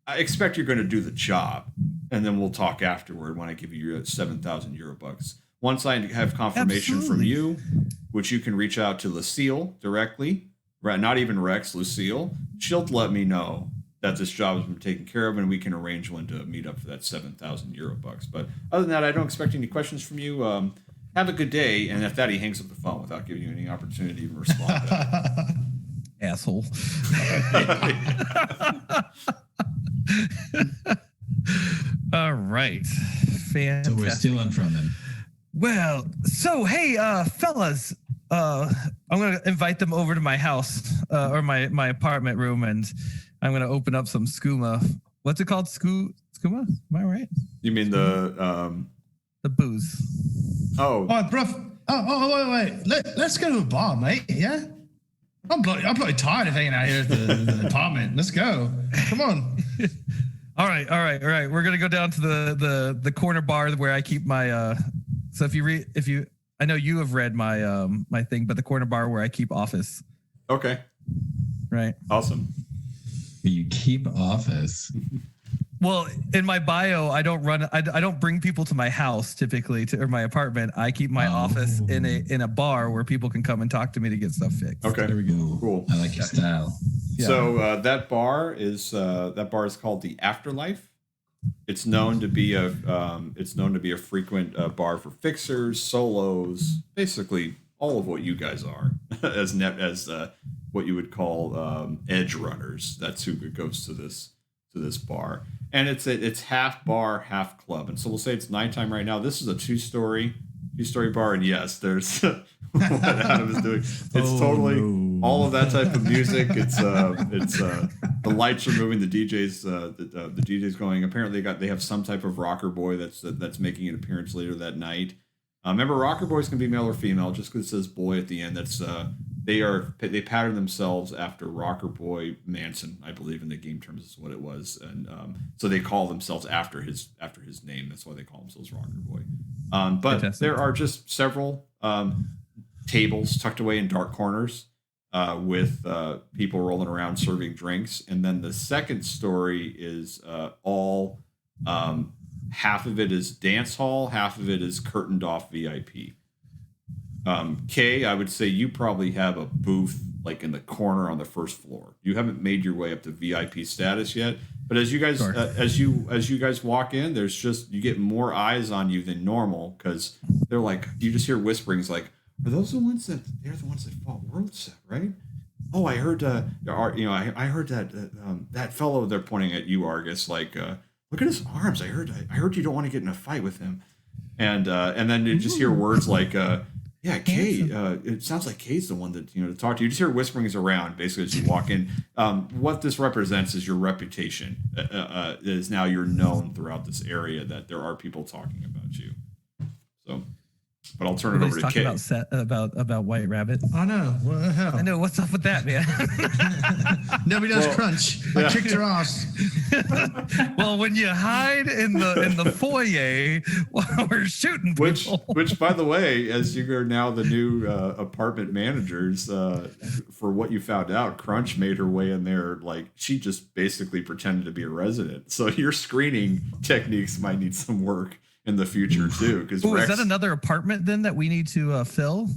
I expect you're going to do the job, and then we'll talk afterward when I give you your 7,000 euro bucks. Once I have confirmation from you, which you can reach out to Lucille directly, right? Not even Rex, Lucille. She'll let me know that this job has been taken care of, and we can arrange when to meet up for that 7,000 euro bucks. But other than that, I don't expect any questions from you. Have a good day. And if that, he hangs up the phone without giving you any opportunity to even respond back. Asshole. All right. Fantastic. So we're stealing from him. Well, so hey, fellas, I'm gonna invite them over to my house or my apartment room, and I'm gonna open up some skooma. What's it called? Skooma? Am I right? You mean the booze? Oh, bruv. Wait. Let's go to a bar, mate. Yeah. I'm bloody tired of hanging out here at the apartment. Let's go. Come on. All right. We're gonna go down to the corner bar where I keep my. So I know you have read my my thing, but the corner bar where I keep office. Okay. Right. Awesome. You keep office. Well, in my bio, I don't bring people to my house typically or my apartment. I keep my office in a bar where people can come and talk to me to get stuff fixed. Okay. There we go. Cool. I like your style. Yeah. So that bar is called the Afterlife. It's known to be a frequent bar for fixers, solos, basically all of what you guys are as what you would call edge runners. That's who goes to this bar, and it's half bar, half club. And so we'll say it's nighttime right now. This is a two-story bar, and yes, there's what Adam is doing. It's totally all of that type of music. It's the lights are moving, the DJs the DJ's going. Apparently they have some type of rocker boy that's making an appearance later that night. Remember, rocker boys can be male or female. Just because it says boy at the end, that's they pattern themselves after Rocker Boy Manson, I believe in the game terms is what it was, and so they call themselves after his name. That's why they call themselves Rocker Boy. But Fantastic. There are just several tables tucked away in dark corners with people rolling around serving drinks, and then the second story is all half of it is dance hall, half of it is curtained off VIP. Kay, I would say you probably have a booth like in the corner on the first floor. You haven't made your way up to VIP status yet, but as you guys as you guys walk in, there's just you get more eyes on you than normal because they're like you just hear whisperings like, "Are those the ones that fought World Set, right?" Oh, I heard I heard that fellow they're pointing at you, Argus, like look at his arms. I heard you don't want to get in a fight with him, and then you just hear words like. Yeah, Kay. It sounds like Kay's the one that to talk to. You just hear whisperings around, basically, as you walk in. What this represents is your reputation. Is now you're known throughout this area that there are people talking about you. So, but I'll turn it over to Kay. About White Rabbit. I know. What the hell? I know. What's up with that, man? Nobody does crunch. I kicked her ass. Well, when you hide in the foyer while we're shooting people. Which, by the way, as you are now the new apartment managers, for what you found out, Crunch made her way in there like she just basically pretended to be a resident. So your screening techniques might need some work in the future too. Because is that another apartment then that we need to fill?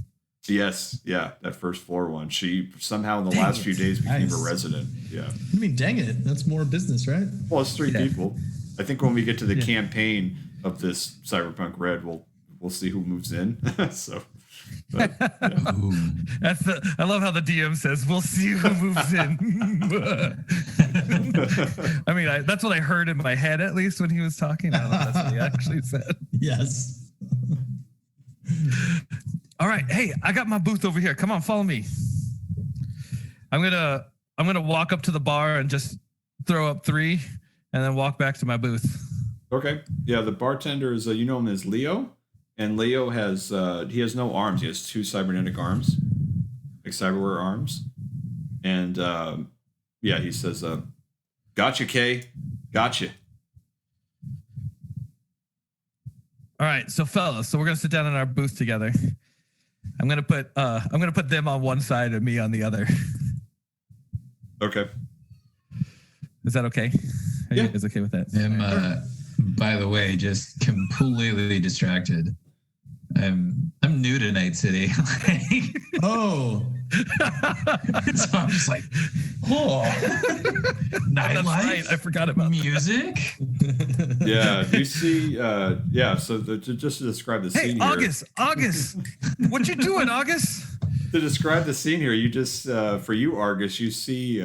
Yes, yeah, that first floor one. She somehow in the last few days became a resident. Yeah. I mean, dang it, that's more business, right? Well, it's 3 people. I think when we get to the campaign of this Cyberpunk Red, we'll see who moves in. So. But, yeah. I love how the DM says, "We'll see who moves in." I mean, that's what I heard in my head at least when he was talking. I don't know if that's what he actually said. Yes. All right, hey, I got my booth over here. Come on, follow me. I'm gonna walk up to the bar and just throw up 3, and then walk back to my booth. Okay. Yeah, the bartender is you know him as Leo, and Leo has he has no arms. He has two cybernetic arms, like cyberware arms, and yeah, he says, "Gotcha, Kay, gotcha." All right, so fellas, so we're gonna sit down in our booth together. I'm gonna put them on one side and me on the other. Okay. Is that okay? Are Yeah. you guys okay with that? By the way, just completely distracted. I'm new to Night City. Oh, So I'm just like, oh, That's nightlife, right. I forgot about that. music. Yeah. You see. Yeah. So just to describe the Hey, scene here. August, what you doing, August? To describe the scene here, you just for you, Argus, you see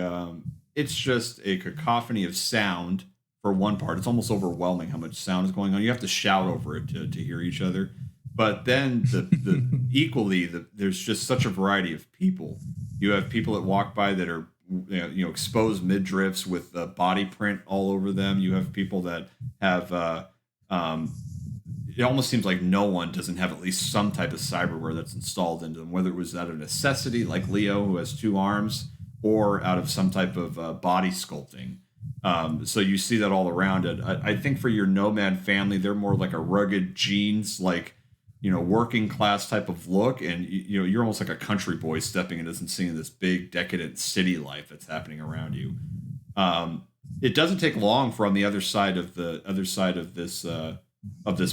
it's just a cacophony of sound. For one part, it's almost overwhelming how much sound is going on. You have to shout over it to hear each other. But then there's just such a variety of people. You have people that walk by that are exposed midriffs with body print all over them. You have people that have it almost seems like no one doesn't have at least some type of cyberware that's installed into them, whether it was out of necessity, like Leo, who has two arms, or out of some type of body sculpting. So you see that all around it. I think for your nomad family, they're more like a rugged jeans, like, working class type of look. And, you're almost like a country boy stepping into and seeing this big decadent city life that's happening around you. It doesn't take long for on the other side of this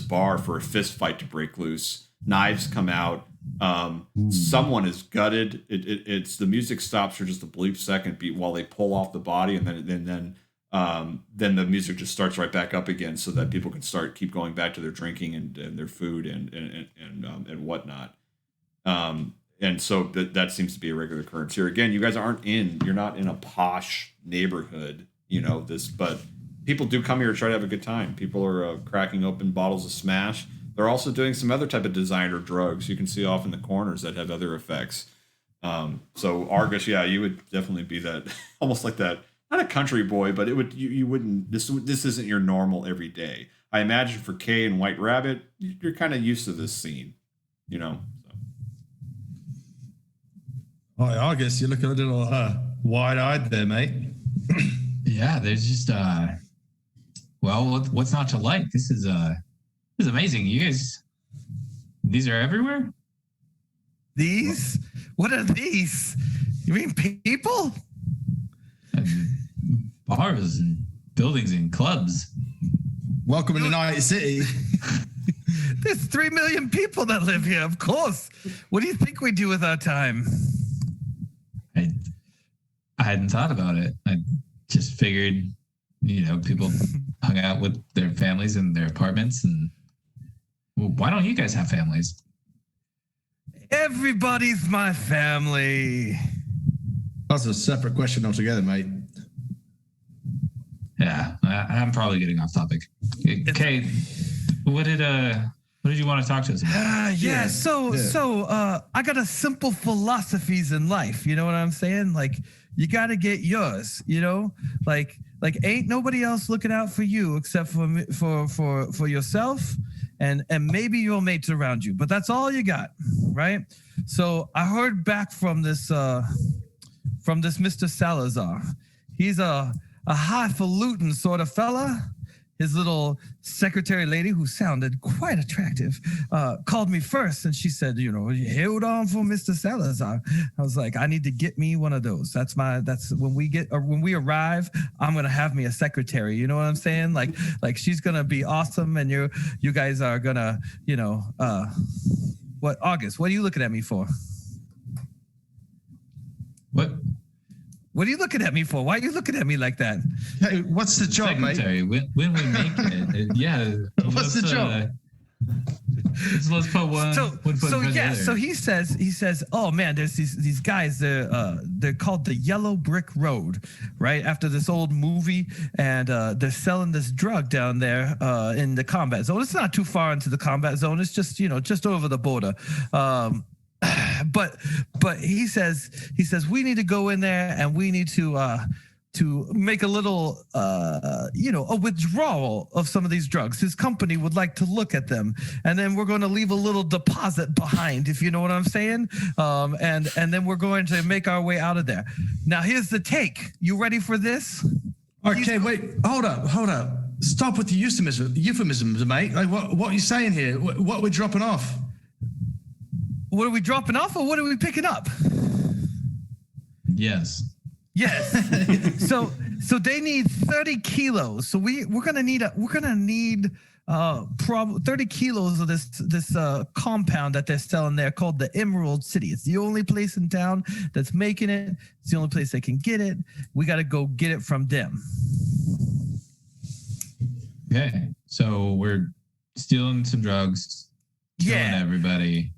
bar for a fist fight to break loose. Knives come out. Someone is gutted. It's the music stops for just a brief second while they pull off the body, and then the music just starts right back up again, so that people can keep going back to their drinking and their food and whatnot. And so that seems to be a regular occurrence here. Again, you guys you're not in a posh neighborhood, but people do come here to try to have a good time. People are cracking open bottles of Smash. They're also doing some other type of designer drugs you can see off in the corners that have other effects. So Argus, yeah, you would definitely be that, almost like that, not a country boy, but you wouldn't, this isn't your normal every day. I imagine for Kay and White Rabbit, you're kind of used to this scene, So. oh, August, you look a little wide-eyed there, mate. Yeah, there's just well, what's not to like? This is amazing. You guys, these are everywhere? These? What are these? You mean people? Bars and buildings and clubs. Welcome to Night City. There's 3 million people that live here, of course. What do you think we do with our time? I hadn't thought about it. I just figured, people hung out with their families in their apartments. And why don't you guys have families? Everybody's my family. That's a separate question altogether, mate. Yeah, I'm probably getting off topic. Okay, what did you want to talk to us about? Yeah. So I got a simple philosophies in life. You know what I'm saying? Like, you got to get yours. Like ain't nobody else looking out for you except for yourself and maybe your mates around you. But that's all you got, right? So I heard back from this Mr. Salazar. He's a highfalutin sort of fella. His little secretary lady, who sounded quite attractive, called me first, and she said, hold on for Mr. Salazar. I was like, I need to get me one of those. That's when we arrive, I'm gonna have me a secretary. You know what I'm saying? Like she's gonna be awesome, and you guys are gonna, what, August? What are you looking at me for? What are you looking at me for? Why are you looking at me like that? Hey, what's the job, Secretary, mate? when we make it, yeah. What's the job? Let's put one. So he says, oh man, there's these guys. They're called the Yellow Brick Road, right after this old movie, and they're selling this drug down there in the combat zone. It's not too far into the combat zone. It's just just over the border. But he says we need to go in there and we need to make a little, a withdrawal of some of these drugs. His company would like to look at them, and then we're going to leave a little deposit behind, if you know what I'm saying. And then we're going to make our way out of there. Now, here's the take. You ready for this? Okay, wait, hold up. Stop with the euphemisms, mate. Like, what are you saying here? What we're dropping off? What are we dropping off, or what are we picking up? Yes. Yes. so they need 30 kilos. So we're gonna need 30 kilos of this compound that they're selling there called the Emerald City. It's the only place in town that's making it. It's the only place they can get it. We got to go get it from them. Okay, so we're stealing some drugs, killing everybody.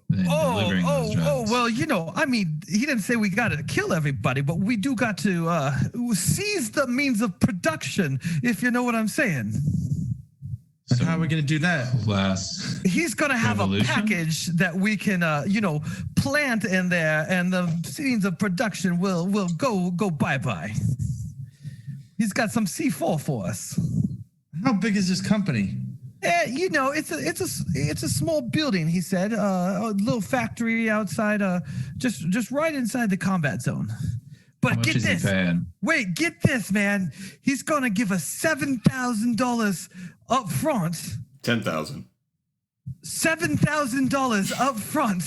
Delivering those drugs. Well, he didn't say we got to kill everybody, but we do got to seize the means of production, if you know what I'm saying. So how are we going to do that? He's going to have a package that we can, plant in there, and the means of production will go bye-bye. He's got some C4 for us. How big is this company? It's a small building. He said, a little factory outside, just right inside the combat zone. But get this. Wait, get this, man. He's gonna give us $7,000 up front. $10,000. $7,000 up front.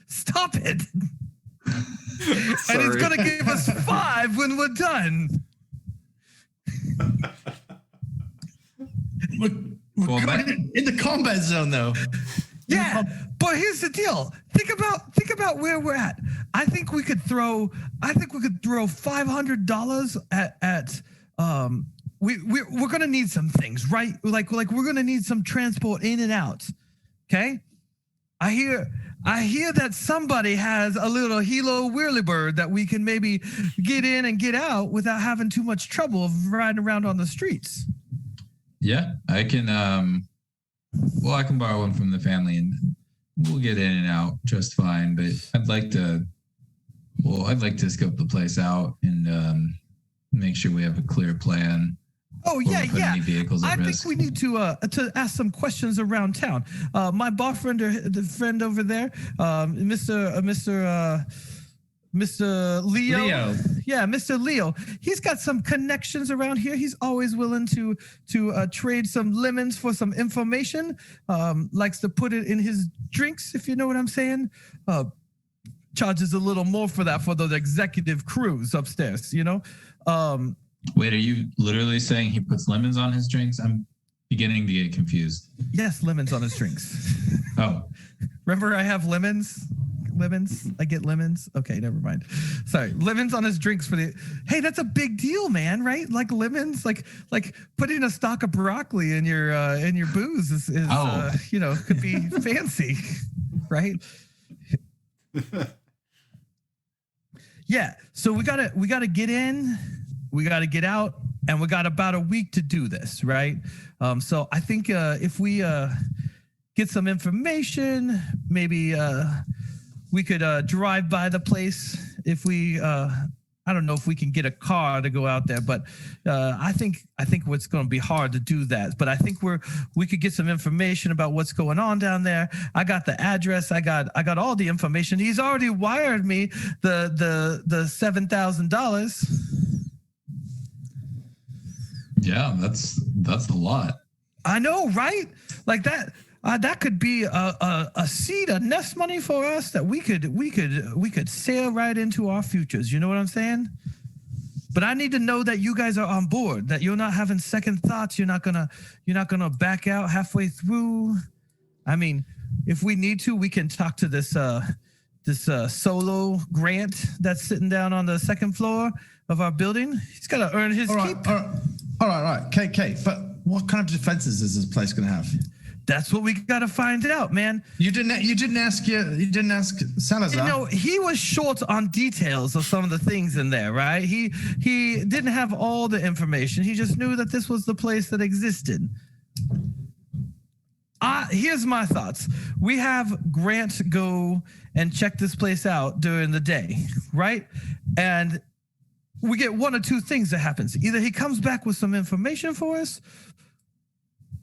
Stop it. And he's gonna give us 5 when we're done. In the combat zone, though. Yeah, but here's the deal. Think about where we're at. I think we could throw $500 at we're gonna need some things, right? Like we're gonna need some transport in and out. Okay, I hear that somebody has a little Hilo Whirlybird that we can maybe get in and get out without having too much trouble of riding around on the streets. Yeah, I can. I can borrow one from the family, and we'll get in and out just fine. But I'd like to scope the place out and make sure we have a clear plan. Oh yeah. Any vehicles at risk. Think we need to ask some questions around town. My boyfriend or the friend over there, Mr. Leo. Yeah, Mr. Leo. He's got some connections around here. He's always willing to trade some lemons for some information. Likes to put it in his drinks, if you know what I'm saying. Charges a little more for that for those executive crews upstairs, Wait, are you literally saying he puts lemons on his drinks? I'm beginning to get confused. Yes, lemons on his drinks. Oh. Remember I have lemons? I get lemons. Okay, never mind. Sorry, lemons on his drinks hey, that's a big deal, man, right? Like lemons, like putting a stalk of broccoli in your booze is could be fancy, right? Yeah, so we gotta get in, we gotta get out, and we got about a week to do this, right? So I think if we get some information, maybe we could drive by the place. If we I don't know if we can get a car to go out there, but I think it's going to be hard to do that. But I think we could get some information about what's going on down there. I got the address. I got all the information. He's already wired me the $7,000. Yeah, that's a lot. I know, right? Like that. That could be a seed, a nest money for us that we could sail right into our futures. You know what I'm saying? But I need to know that you guys are on board, that you're not having second thoughts. You're not gonna back out halfway through. I mean, if we need to, we can talk to this solo Grant that's sitting down on the second floor of our building. He's got to earn his keep. All right. Okay. But what kind of defenses is this place going to have? That's what we got to find out, man. You didn't ask Salazar. He was short on details of some of the things in there, right? He didn't have all the information. He just knew that this was the place that existed. Here's my thoughts. We have Grant go and check this place out during the day, right? And we get one or two things that happens. Either he comes back with some information for us,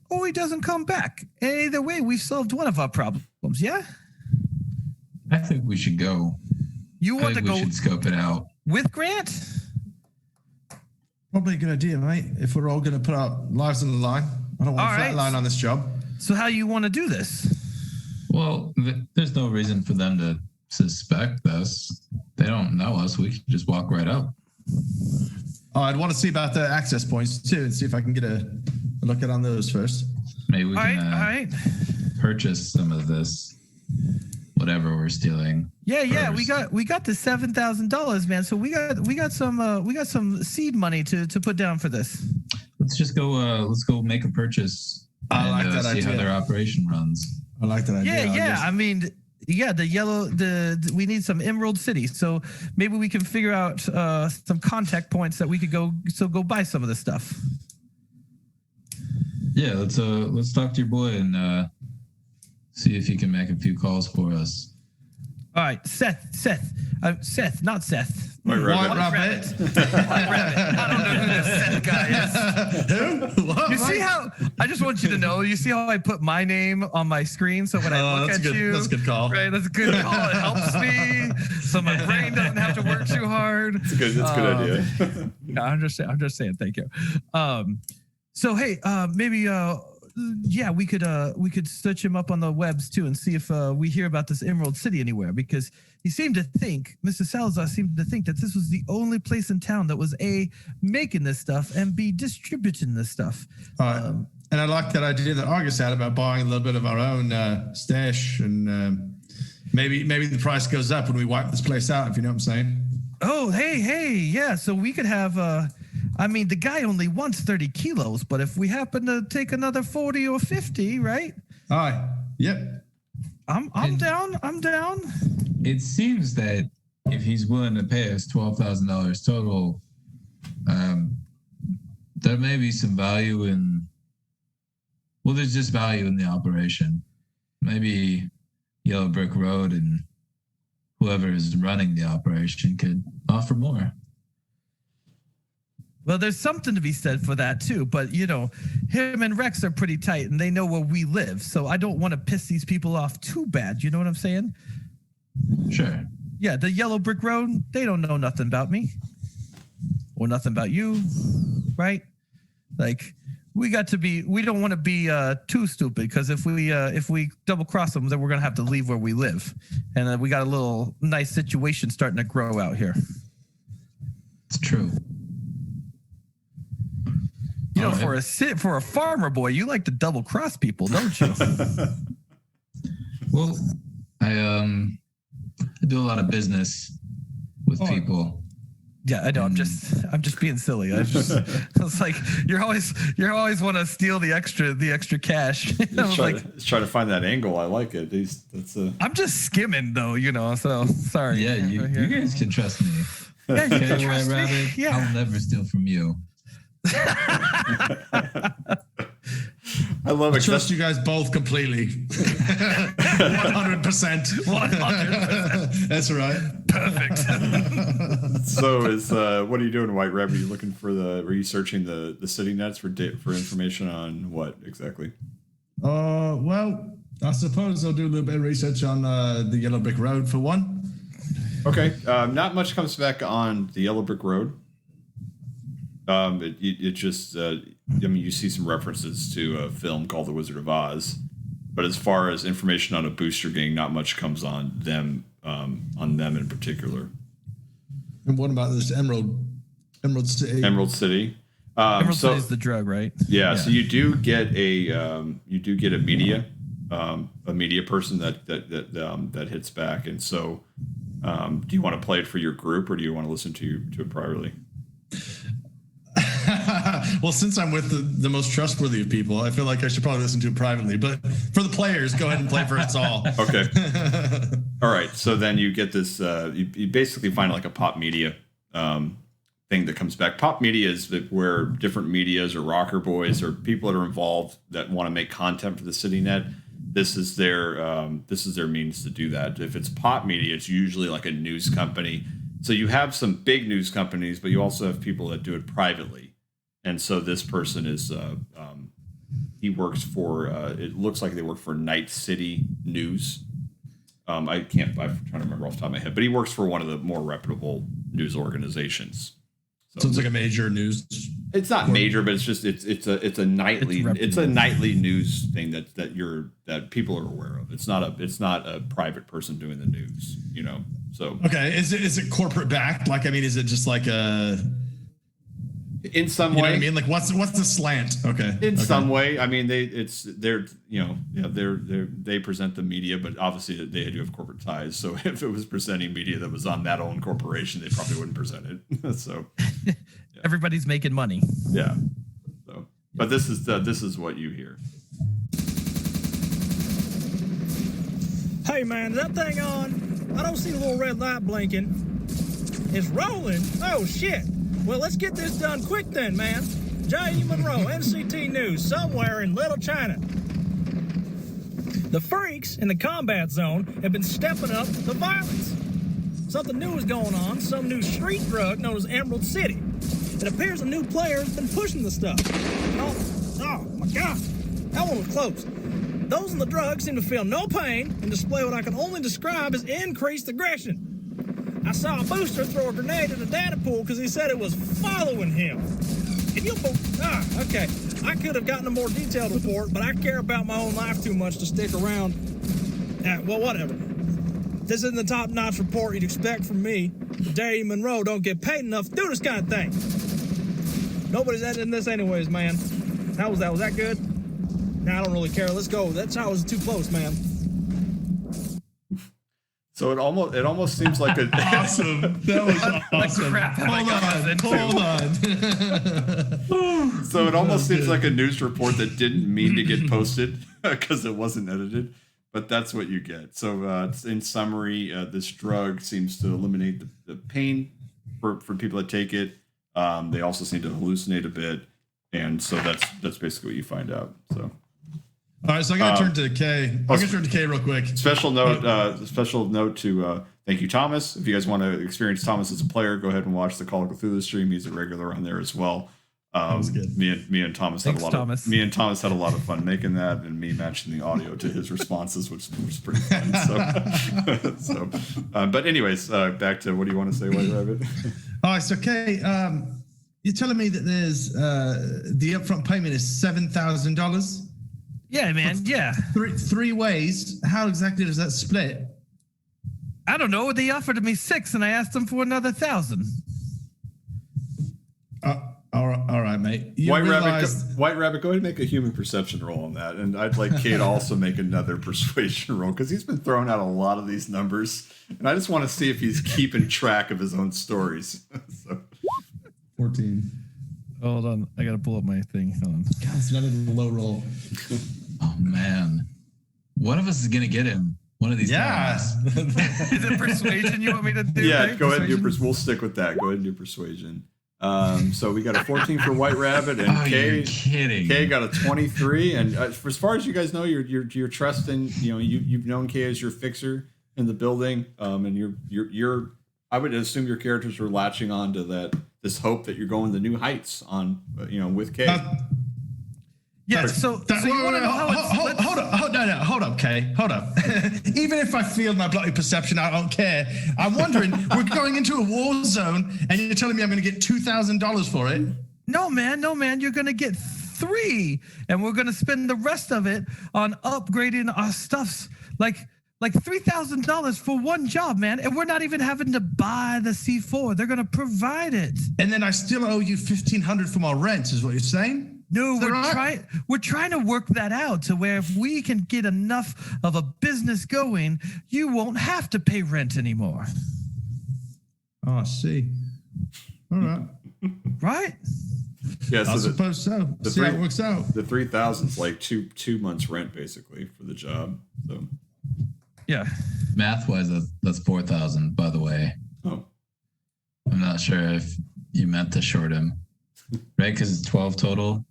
or he doesn't come back. And either way, we've solved one of our problems, yeah? I think we should go. You want to go We should scope it out. with Grant? Probably a good idea, mate. If we're all going to put our lives on the line, I don't want All a flat right. line on this job. So how you want to do this? Well, there's no reason for them to suspect us. They don't know us. We can just walk right up. Oh, I'd want to see about the access points too, and see if I can get a look at on those first. Maybe we All can right. purchase some of this, whatever we're stealing. Yeah. We first. got the $7,000, man. So we got some seed money to put down for this. Let's just go. Let's go make a purchase. I like that see how idea. their operation runs. I like that idea. Yeah. I mean, we need some Emerald City. So maybe we can figure out some contact points that we could go buy some of this stuff. Yeah, let's talk to your boy and see if he can make a few calls for us. All right, Seth, not Seth. White Rabbit. Rabbit. White Rabbit. I don't know who this Seth guy is. Who? What? You see how I just want you to know. You see how I put my name on my screen, so when I look that's at good. you, That's a good call. right? That's a good call. It helps me, so my brain doesn't have to work too hard. That's a good idea. Yeah, I'm just saying. Thank you. So hey, maybe we could search him up on the webs too and see if we hear about this Emerald City anywhere, because Mr. Salazar seemed to think that this was the only place in town that was A, making this stuff, and B, distributing this stuff. And I like that idea that Argus had about buying a little bit of our own stash, and maybe the price goes up when we wipe this place out, if you know what I'm saying. Oh, hey, yeah. So we could have. The guy only wants 30 kilos, but if we happen to take another 40 or 50, right? Aye. Yep. I'm down. It seems that if he's willing to pay us $12,000 total, there may be some value in. Well, there's just value in the operation. Maybe Yellow Brick Road and whoever is running the operation could offer more. Well, there's something to be said for that too, but him and Rex are pretty tight and they know where we live. So I don't want to piss these people off too bad. You know what I'm saying? Sure. Yeah, the Yellow Brick Road, they don't know nothing about me or nothing about you, right? Like we don't want to be too stupid, because if we double cross them, then we're going to have to leave where we live. And we got a little nice situation starting to grow out here. It's true. For a farmer boy, you like to double cross people, don't you? Well, I do a lot of business with people. Yeah, I know. I'm just being silly. It's like you're always want to steal the extra cash. Try to find that angle. I like it. I'm just skimming though, So sorry. Yeah, you guys can trust me. Yeah, you Okay, can trust White me. Rabbit, Yeah. I'll never steal from you. I love I it. trust you guys both completely. 100%. 100%. That's right. Perfect. So what are you doing, White Rabbit? Are you looking for are you searching the city nets for information on what exactly? Well, I suppose I'll do a little bit of research on the Yellow Brick Road for one. Okay. Not much comes back on the Yellow Brick Road. It just, you see some references to a film called The Wizard of Oz, but as far as information on a booster gang, not much comes on them in particular. And what about this Emerald City? Emerald City. Emerald City is the drug, right? Yeah. So you do get a media person that hits back, and so do you want to play it for your group, or do you want to listen to it privately? Well, since I'm with the most trustworthy of people, I feel like I should probably listen to it privately. But for the players, go ahead and play for us all. Okay. All right. So then you get this. You basically find like a PopMedia thing that comes back. PopMedia is where different medias or rocker boys or people that are involved that want to make content for the CityNet. This is their means to do that. If it's PopMedia, it's usually like a news company. So you have some big news companies, but you also have people that do it privately. And so this person is he works for it looks like they work for Night City News. I'm trying to remember off the top of my head, but he works for one of the more reputable news organizations. So it's like a major news. It's not major, but it's a nightly news thing that people are aware of. It's not a private person doing the news, you know. So okay, is it corporate backed? Like, I mean, is it just like a in some way? You know what I mean, like what's the slant? Okay, in some way. I mean, they present the media, but obviously they do have corporate ties. So if it was presenting media that was on that own corporation, they probably wouldn't present it. So yeah. Everybody's making money. Yeah. So, but this is what you hear. Hey man, is that thing on? I don't see the little red light blinking. It's rolling. Oh shit. Well, let's get this done quick then, man. J.E. Monroe, NCT News, somewhere in Little China. The freaks in the combat zone have been stepping up the violence. Something new is going on, some new street drug known as Emerald City. It appears a new player has been pushing the stuff. Oh my God, that one was close. Those in the drug seem to feel no pain and display what I can only describe as increased aggression. I saw a booster throw a grenade at a data pool because he said it was following him. And okay. I could have gotten a more detailed report, but I care about my own life too much to stick around. Well, whatever. This isn't the top-notch report you'd expect from me. J.E. Monroe don't get paid enough to do this kind of thing. Nobody's editing this anyways, man. How was that? Was that good? Nah, I don't really care. Let's go. That's how it was too close, man. So it almost seems like a awesome. That was awesome. Hold on. So it almost seems like a news report that didn't mean to get posted because it wasn't edited, but that's what you get. So in summary, this drug seems to eliminate the pain for people that take it. They also seem to hallucinate a bit, and so that's basically what you find out. So. All right, so I got to turn to Kay. I'm going to turn to Kay real quick. Special note to thank you, Thomas. If you guys want to experience Thomas as a player, go ahead and watch the Call of Cthulhu stream. He's a regular on there as well. That was good. Me and Thomas had a lot of fun making that, and me matching the audio to his responses, which was pretty fun. But anyways, back to what do you want to say, White Rabbit? All right, so Kay, you're telling me that there's the upfront payment is $7,000. Yeah, man. Yeah. Three ways. How exactly does that split? I don't know. They offered me 6, and I asked them for another 1,000. All right, mate. White Rabbit, go ahead and make a human perception roll on that, and I'd like Kate to also make another persuasion roll because he's been throwing out a lot of these numbers, and I just want to see if he's keeping track of his own stories. 14. Hold on, I gotta pull up my thing. Hold on. God, it's another low roll. Oh man, one of us is gonna get him one of these times. Is it persuasion you want me to do? Yeah, go ahead and do we'll stick with that. Go ahead and do persuasion. So we got a 14 for White Rabbit, and Kay got a 23. And as far as you guys know, you're trusting. You know, you've known Kay as your fixer in the building, and you're. I would assume your characters were latching on to this hope that you're going to new heights on, with Kay. Yeah. So you want to know how hold up, Kay. Hold up. Even if I feel my bloody perception, I don't care. I'm wondering, we're going into a war zone, and you're telling me I'm going to get $2,000 for it? No, man. You're going to get 3, and we're going to spend the rest of it on upgrading our stuffs. Like $3,000 for one job, man. And we're not even having to buy the C4. They're going to provide it. And then I still owe you $1,500 for my rent, is what you're saying? No, we're trying to work that out to where if we can get enough of a business going, you won't have to pay rent anymore. Oh, I see. All right. Right? Yeah, so I suppose so. See how it works out. The 3,000 is like two months rent basically for the job. So yeah. Math wise, that's 4,000, by the way. Oh. I'm not sure if you meant to short him, right? Because it's 12 total.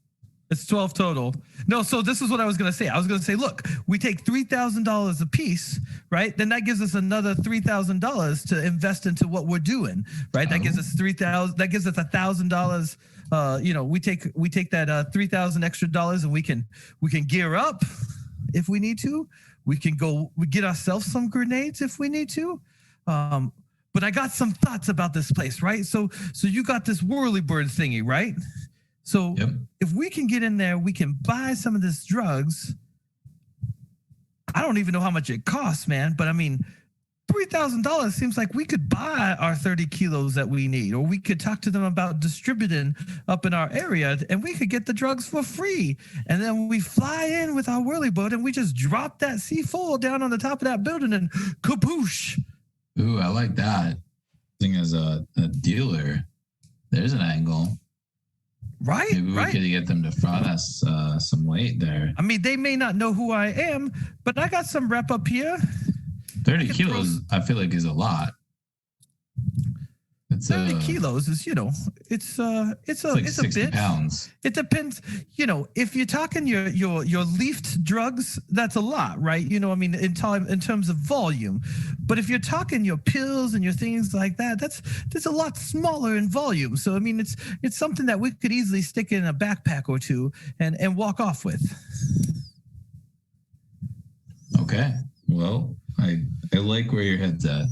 It's 12 total. No, so this is what I was going to say. I was going to say, look, we take $3,000 a piece, right? Then that gives us another $3,000 to invest into what we're doing, right? That gives us $3,000. That gives us $1,000. We take that 3,000 extra dollars, and we can gear up if we need to. We get ourselves some grenades if we need to. But I got some thoughts about this place, right? So you got this whirlybird thingy, right? So if we can get in there, we can buy some of this drugs. I don't even know how much it costs, man. But I mean, $3,000 seems like we could buy our 30 kilos that we need, or we could talk to them about distributing up in our area, and we could get the drugs for free. And then we fly in with our whirlybird, and we just drop that C4 down on the top of that building, and kapoosh. Ooh, I like that. Thing as a dealer, there's an angle. Right, Maybe we could get them to front us some weight there. I mean, they may not know who I am, but I got some rep up here. 30 kilos, I feel like, is a lot. It's 30 kilos is, it's like 60 a bit. Pounds. It depends, if you're talking your leafed drugs, that's a lot, right? I mean, in terms of volume. But if you're talking your pills and your things like that, that's a lot smaller in volume. So I mean, it's something that we could easily stick in a backpack or two and walk off with. Okay. Well, I like where your head's at.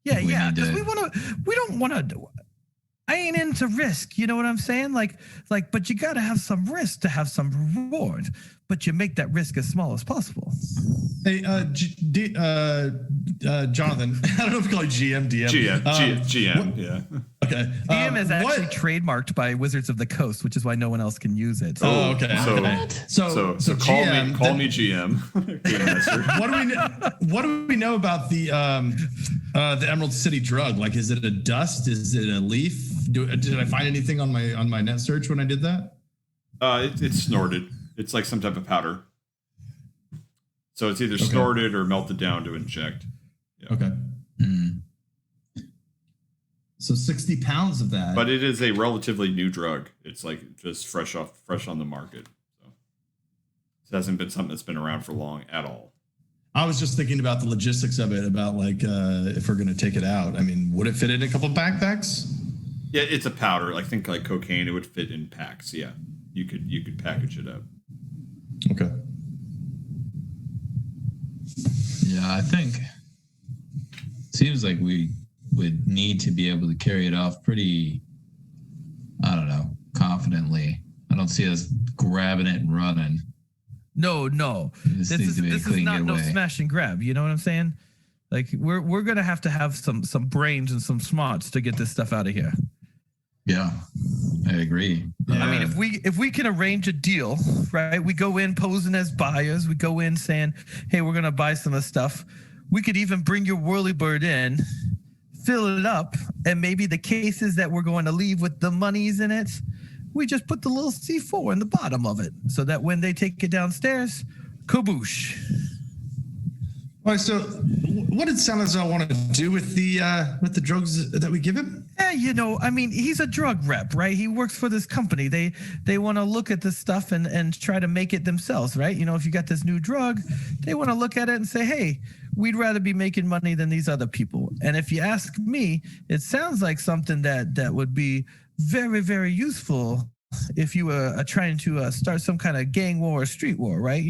Yeah, because we don't want to. I ain't into risk, you know what I'm saying? Like, but you got to have some risk to have some reward. But you make that risk as small as possible. Hey, Jonathan, I don't know if we call you GM, DM. GM, yeah. Okay. GM is actually trademarked by Wizards of the Coast, which is why no one else can use it. Oh, okay. So GM, call me GM. What do we know about the Emerald City drug? Like, is it a dust? Is it a leaf? Did I find anything on my net search when I did that? It's snorted. It's like some type of powder. So it's either snorted or melted down to inject. Yeah. Okay. So 60 pounds of that. But it is a relatively new drug. It's like just fresh on the market. So it hasn't been something that's been around for long at all. I was just thinking about the logistics of it, about like if we're going to take it out. I mean, would it fit in a couple of backpacks? Yeah, it's a powder. I think like cocaine, it would fit in packs. Yeah, you could package it up. Okay. Yeah, I think seems like we would need to be able to carry it off pretty, I don't know, confidently. I don't see us grabbing it and running. No. This is not no smash and grab. You know what I'm saying? Like we're gonna have to have some brains and some smarts to get this stuff out of here. Yeah, I agree. I mean, if we can arrange a deal, right? We go in posing as buyers. We go in saying, "Hey, we're gonna buy some of the stuff." We could even bring your whirlybird in, fill it up, and maybe the cases that we're going to leave with the monies in it, we just put the little C4 in the bottom of it, so that when they take it downstairs, kaboosh. All right, so what did Salazar want to do with the drugs that we give him? Yeah, I mean, he's a drug rep, right? He works for this company. They want to look at this stuff and try to make it themselves, right? If you got this new drug, they want to look at it and say, hey, we'd rather be making money than these other people. And if you ask me, it sounds like something that would be very, very useful if you were trying to start some kind of gang war or street war, right?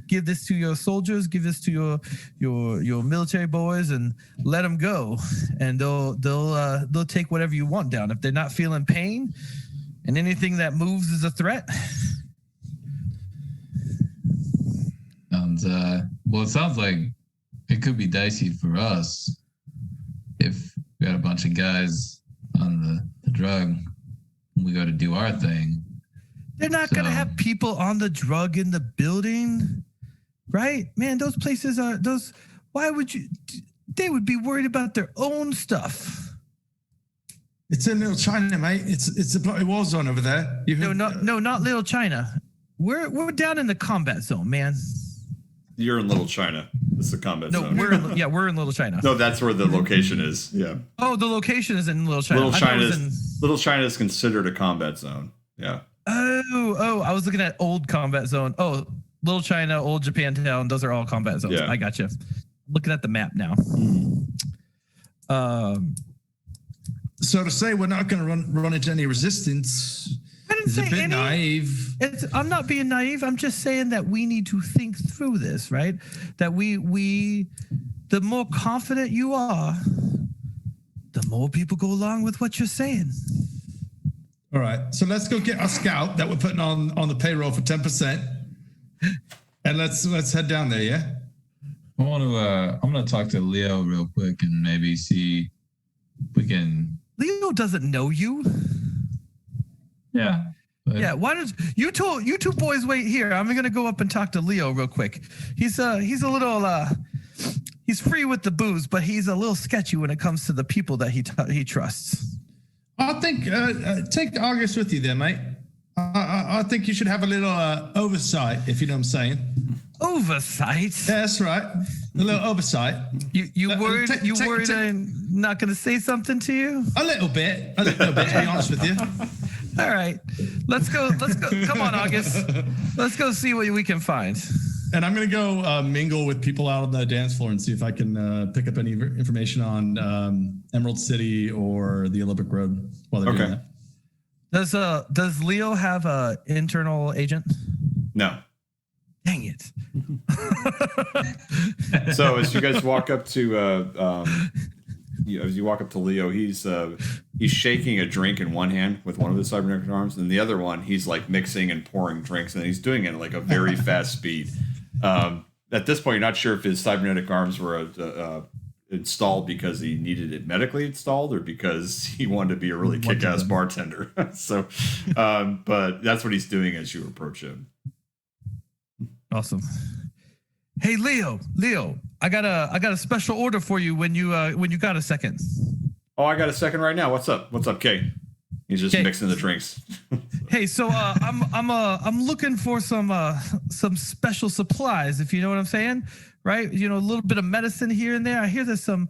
Give this to your soldiers, give this to your military boys, and let them go, and they'll take whatever you want down if they're not feeling pain, and anything that moves is a threat. Well, it sounds like it could be dicey for us if we got a bunch of guys on the drug. We got to do our thing. They're not going to have people on the drug in the building, right? Man, those places are those. Why would you? They would be worried about their own stuff. It's in Little China, mate. It's a bloody war zone over there. No, not Little China. We're down in the combat zone, man. You're in Little China. It's the combat zone. We're in Little China. No, that's where the location is. Yeah. Oh, the location is in Little China. Little China is Little China is considered a combat zone. Yeah. Oh, I was looking at old combat zone. Oh, Little China, old Japantown, those are all combat zones. Yeah. I got you. Looking at the map now. So to say we're not going to run into any resistance I didn't is a say bit any. naive. I'm not being naive. I'm just saying that we need to think through this, right? That we the more confident you are, the more people go along with what you're saying. All right, so let's go get our scout that we're putting on the payroll for 10%, and let's head down there. Yeah. I'm gonna talk to Leo real quick and maybe see if we can. Leo doesn't know you. Yeah. Yeah, why don't you two boys wait here? I'm gonna go up and talk to Leo real quick. He's a little he's free with the booze, but he's a little sketchy when it comes to the people that he trusts. I think take August with you there, mate. I think you should have a little oversight, if you know what I'm saying. Oversight? Yeah, that's right. A little oversight. You worried I'm not gonna say something to you? A little bit, to be honest with you. All right, let's go. Come on, August. Let's go see what we can find. And I'm going to go mingle with people out on the dance floor and see if I can pick up any information on Emerald City or the Olympic Road while they're doing that. Does Leo have a internal agent? No. Dang it. So as you guys walk up to as you walk up to Leo, he's shaking a drink in one hand with one of his cybernetic arms, and the other one he's like mixing and pouring drinks, and he's doing it at like a very fast speed. At this point, you're not sure if his cybernetic arms were installed because he needed it medically installed or because he wanted to be a really kick-ass bartender. So, but that's what he's doing as you approach him. Awesome. Hey, Leo, I got a special order for you when you got a second. Oh, I got a second right now. What's up, Kay? He's just mixing the drinks. Hey, so I'm looking for some special supplies, if you know what I'm saying, right? You know, a little bit of medicine here and there. I hear there's some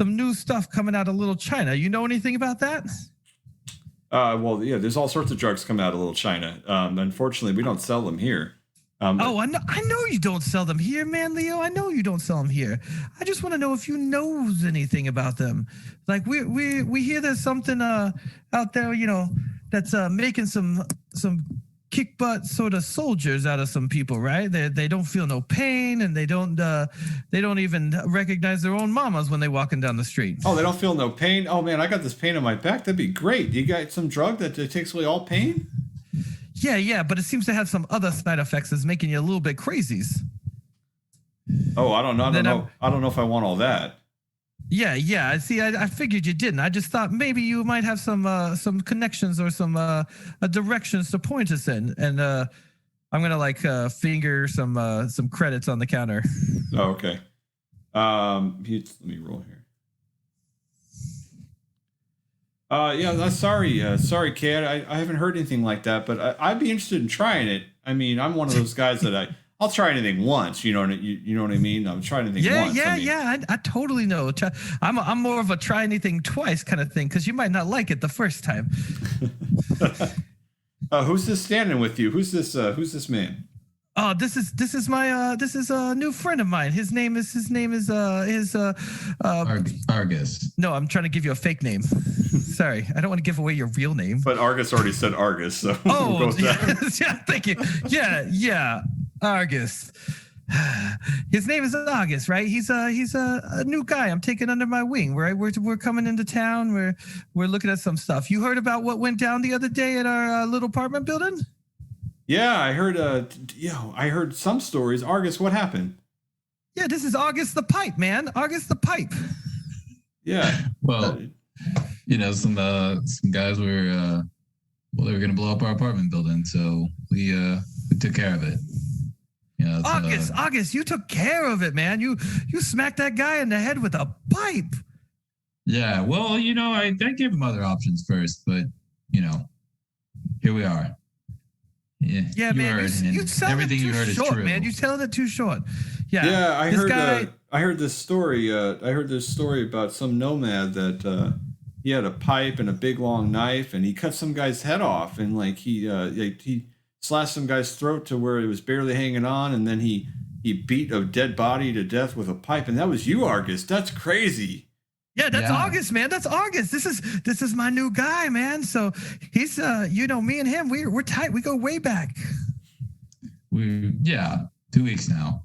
new stuff coming out of Little China. You know anything about that? Well, yeah, there's all sorts of drugs coming out of Little China. Unfortunately, we don't sell them here. I know you don't sell them here, man, Leo. I know you don't sell them here. I just want to know if you knows anything about them. Like we hear there's something out there, you know, that's making some kick butt sort of soldiers out of some people, right? They don't feel no pain, and they don't even recognize their own mamas when they walking down the street. Oh, they don't feel no pain. Oh man, I got this pain on my back. That'd be great. You got some drug that takes away all pain? Yeah, but it seems to have some other side effects that's making you a little bit crazies. Oh, I don't know. I don't know if I want all that. Yeah. See, I figured you didn't. I just thought maybe you might have some connections or some directions to point us in. And I'm gonna finger some credits on the counter. Oh, okay. Let me roll here. Sorry, Kate. I haven't heard anything like that, but I'd be interested in trying it. I mean, I'm one of those guys that I'll try anything once. You know what I mean? I'll try anything once. I totally know. I'm more of a try anything twice kind of thing, because you might not like it the first time. Who's this standing with you? Who's this man? Oh, this is my this is a new friend of mine. His name is Argus. No, I'm trying to give you a fake name. Sorry, I don't want to give away your real name. But Argus already said Argus, so oh, we'll go with that. Yeah, thank you. Yeah, Argus. His name is August, right? He's a new guy I'm taking under my wing. Right, we're coming into town. We're looking at some stuff. You heard about what went down the other day at our little apartment building? Yeah, I heard. I heard some stories. Argus, what happened? Yeah, this is August the Pipe, man. August the Pipe. Yeah. Well, some guys were they were gonna blow up our apartment building, so we took care of it. August, you took care of it, man. You smacked that guy in the head with a pipe. Yeah. Well, I gave him other options first, but here we are. Yeah, man. You sounded everything too you heard short, is true, man. You sounded it too short. Yeah. Yeah, I heard this story. I heard this story about some nomad that a pipe and a big long knife, and he cut some guy's head off, and like he slashed some guy's throat to where it was barely hanging on, and then he beat a dead body to death with a pipe, and that was you, Argus. That's crazy. Yeah, that's Yeah. August, man. That's August. This is my new guy, man. So he's me and him, we're tight. We go way back. 2 weeks now.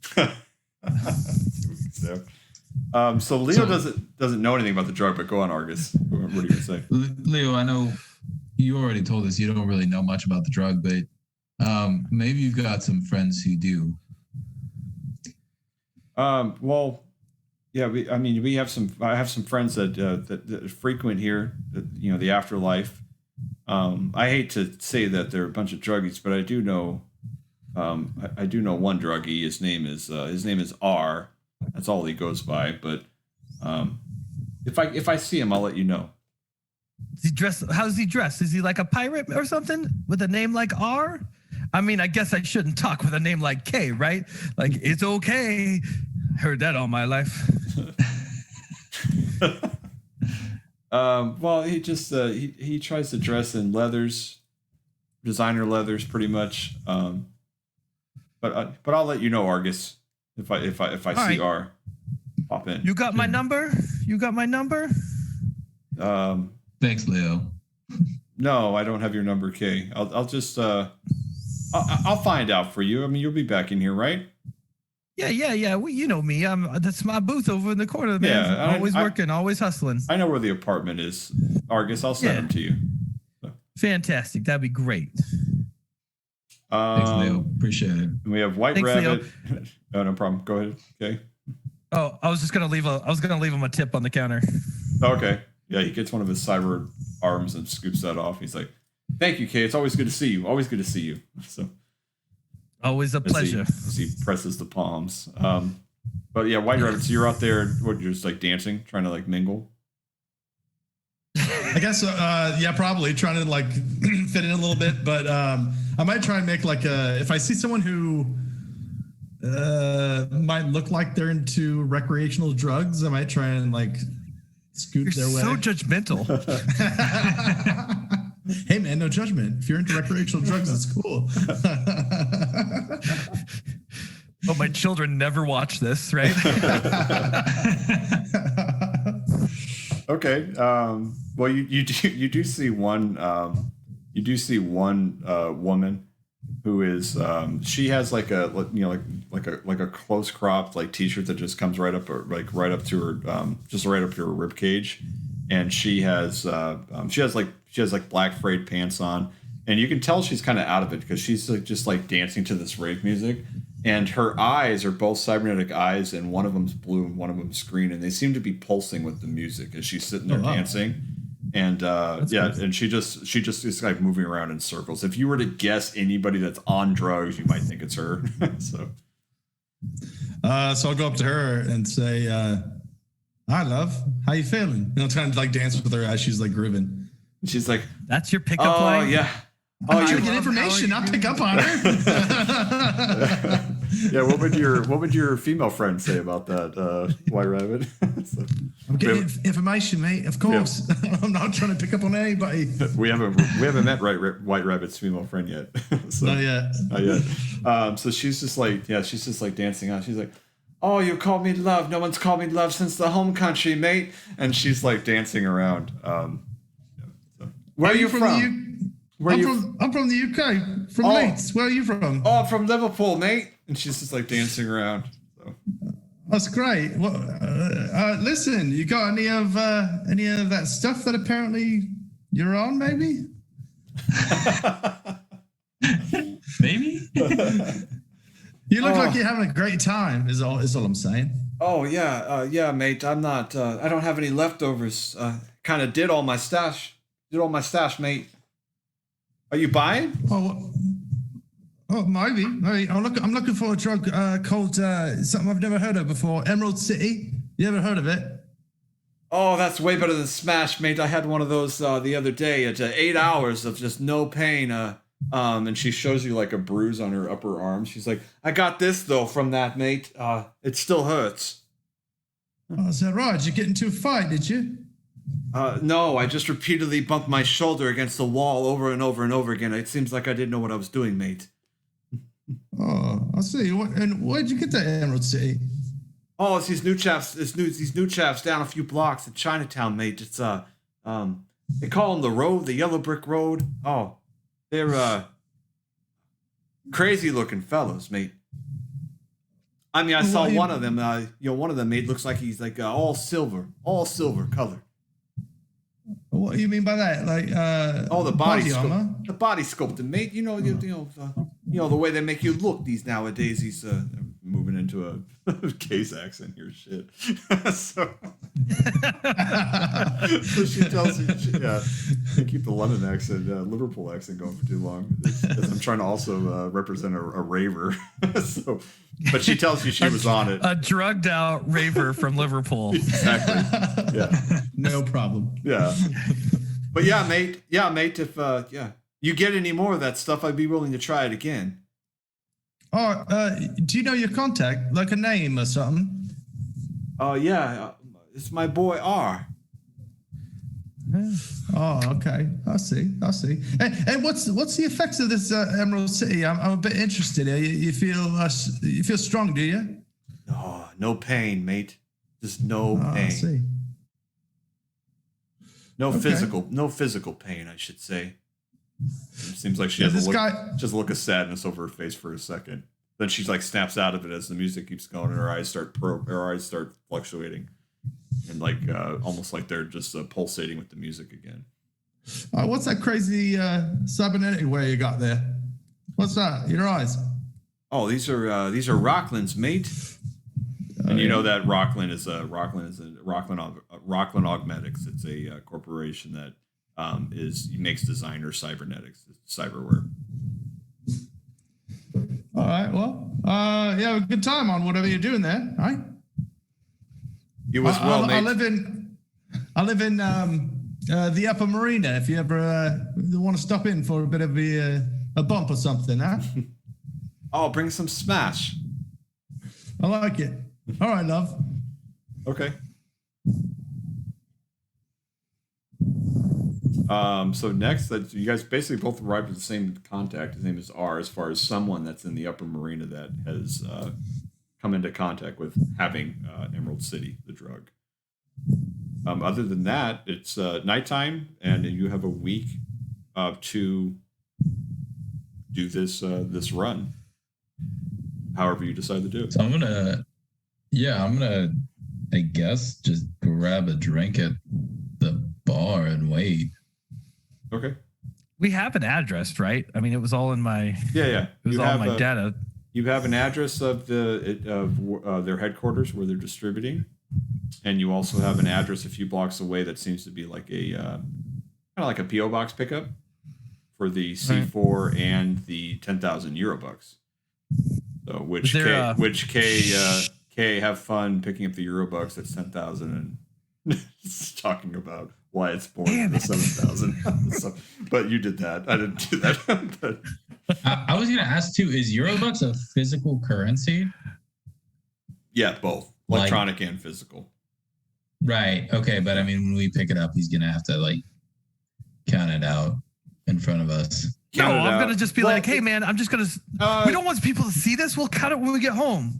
So Leo doesn't know anything about the drug, but go on, Argus. What are you gonna say? Leo, I know you already told us you don't really know much about the drug, but maybe you've got some friends who do. Well, yeah, we have some. I have some friends that frequent here. The afterlife. I hate to say that they're a bunch of druggies, but I do know. I do know one druggie. His name is R. That's all he goes by. But if I see him, I'll let you know. Is he dressed? How's he dressed? Is he like a pirate or something with a name like R? I mean, I guess I shouldn't talk with a name like K, right? Like, it's okay. Heard that all my life. Well, he just he tries to dress in leathers, designer leathers, pretty much. But I'll let you know, Argus, if I see right. R, pop in. You got my number? Thanks, Leo. No, I don't have your number, K. I'll just I'll find out for you. I mean, you'll be back in here, right? Yeah. Well, you know me. That's my booth over in the corner, man. Yeah, always working, always hustling. I know where the apartment is, Argus. I'll send them to you. Fantastic. That'd be great. Thanks, Leo. Appreciate it. And we have White Thanks, Rabbit. Oh, no problem. Go ahead. Okay. Oh, I was gonna leave him a tip on the counter. Okay. Yeah, he gets one of his cyber arms and scoops that off. He's like, "Thank you, Kay. It's always good to see you. Always good to see you." So Always a pleasure. As he presses the palms. But yeah, White Rabbit. So you're out there. What? You're just like dancing, trying to like mingle. I guess, yeah, probably trying to like fit in a little bit, but I might try and make like if I see someone who might look like they're into recreational drugs, I might try and like scoot You're their way. so judgmental. Hey man, no judgment. If you're into recreational drugs, it's cool. Oh, my children never watch this, right? Okay. Well, you do see one woman who is she has like a like a close cropped like t-shirt that just comes right up to her just right up to her rib cage, and she has like black frayed pants on, and you can tell she's kind of out of it because she's like, just like dancing to this rave music. And her eyes are both cybernetic eyes, and one of them's blue and one of them's green, and they seem to be pulsing with the music as she's sitting there dancing. And and she just is like moving around in circles. If you were to guess anybody that's on drugs, you might think it's her. So I'll go up to her and say, "Hi, love. How you feeling?" And I'll try and like dance with her as she's like grooving. And she's like, That's your pickup line? Yeah. I'm trying to get information, not pick up on her. Yeah, what would your female friend say about that, White Rabbit? So, I'm getting information, mate. Of course, I'm not trying to pick up on anybody. we haven't met White Rabbit's female friend yet. So, Not yet. Not yet. So she's just like dancing out. She's like, "Oh, you called me love. No one's called me love since the home country, mate." And she's like dancing around. Where are you from? I'm from the UK. From Leeds. Where are you from? Oh, I'm from Liverpool, mate. And she's just like dancing around. So. That's great. Well, listen, you got any of that stuff that apparently you're on? Maybe. Maybe. You look like you're having a great time. Is all I'm saying. Oh yeah, mate. I'm not. I don't have any leftovers. Kind of did all my stash. Mate. Are you buying? Oh, maybe. I'm looking for a drug called something I've never heard of before. Emerald City. You ever heard of it? Oh, that's way better than Smash, mate. I had one of those the other day. It's 8 hours of just no pain. And she shows you like a bruise on her upper arm. She's like, "I got this though from that, mate. It still hurts." Oh, is that right? Did you get into a fight? Did you? No, I just repeatedly bumped my shoulder against the wall over and over and over again. It seems like I didn't know what I was doing, mate. Oh, I see. And where'd you get that Emerald City? Oh, it's these new chaps. These new chaps down a few blocks in Chinatown, mate. It's they call them the road, the yellow brick road. Oh, they're crazy looking fellows, mate. I mean, I saw one of them. One of them, mate, looks like he's like all silver color. What do you mean by that? Like, the body armor? The body sculpting, mate. You know the way they make you look these nowadays. He's moving into a case accent here, shit. so she tells me, I keep the London accent, Liverpool accent going for too long. I'm trying to also represent a raver. But she tells you she was on it. A drugged out raver from Liverpool. Exactly. Yeah. No problem. Yeah. But mate. If you get any more of that stuff, I'd be willing to try it again. Oh, do you know your contact, like a name or something? It's my boy R. Oh, okay. I see. And what's the effects of this Emerald City? I'm a bit interested. You feel strong, do you? Oh, no pain, mate. Just no pain. I see. No physical pain, I should say. It seems like she has just a look of sadness over her face for a second. Then she like snaps out of it as the music keeps going, and her eyes start fluctuating, and like almost like they're just pulsating with the music again. What's that crazy cybernetic way you got there? What's that? Your eyes? Oh, these are Rocklands, mate. And you know that Rockland is Rockland Augmetics. It's a corporation that makes designer cybernetics, cyberware. All right. Well, have a good time on whatever you're doing there. All right. You as well, mate. I live in the Upper Marina. If you ever want to stop in for a bit of a bump or something, huh? Oh, bring some smash. I like it. All right, love. Okay. So next, you guys basically both arrived at the same contact. His name is R, as far as someone that's in the Upper Marina that has come into contact with having Emerald City, the drug. Other than that, it's nighttime, and you have a week to do this run. However you decide to do it. So I'm gonna, I guess, just grab a drink at the bar and wait. Okay. We have an address, right? I mean, it was all in my It was all in my data. You have an address of their headquarters where they're distributing, and you also have an address a few blocks away that seems to be like a kind of like a PO box pickup for the C4 and the 10,000 Eurobucks. So which K have fun picking up the Eurobucks. That's 10,000 and talking about why it's more than the 7,000. So, but you did that. I didn't do that. But I was going to ask too, is Eurobucks a physical currency? Yeah, both electronic and physical. Right. Okay. But I mean, when we pick it up, he's going to have to like count it out in front of us. No, I'm going to just be like, hey man, I'm just going to, we don't want people to see this. We'll cut it when we get home.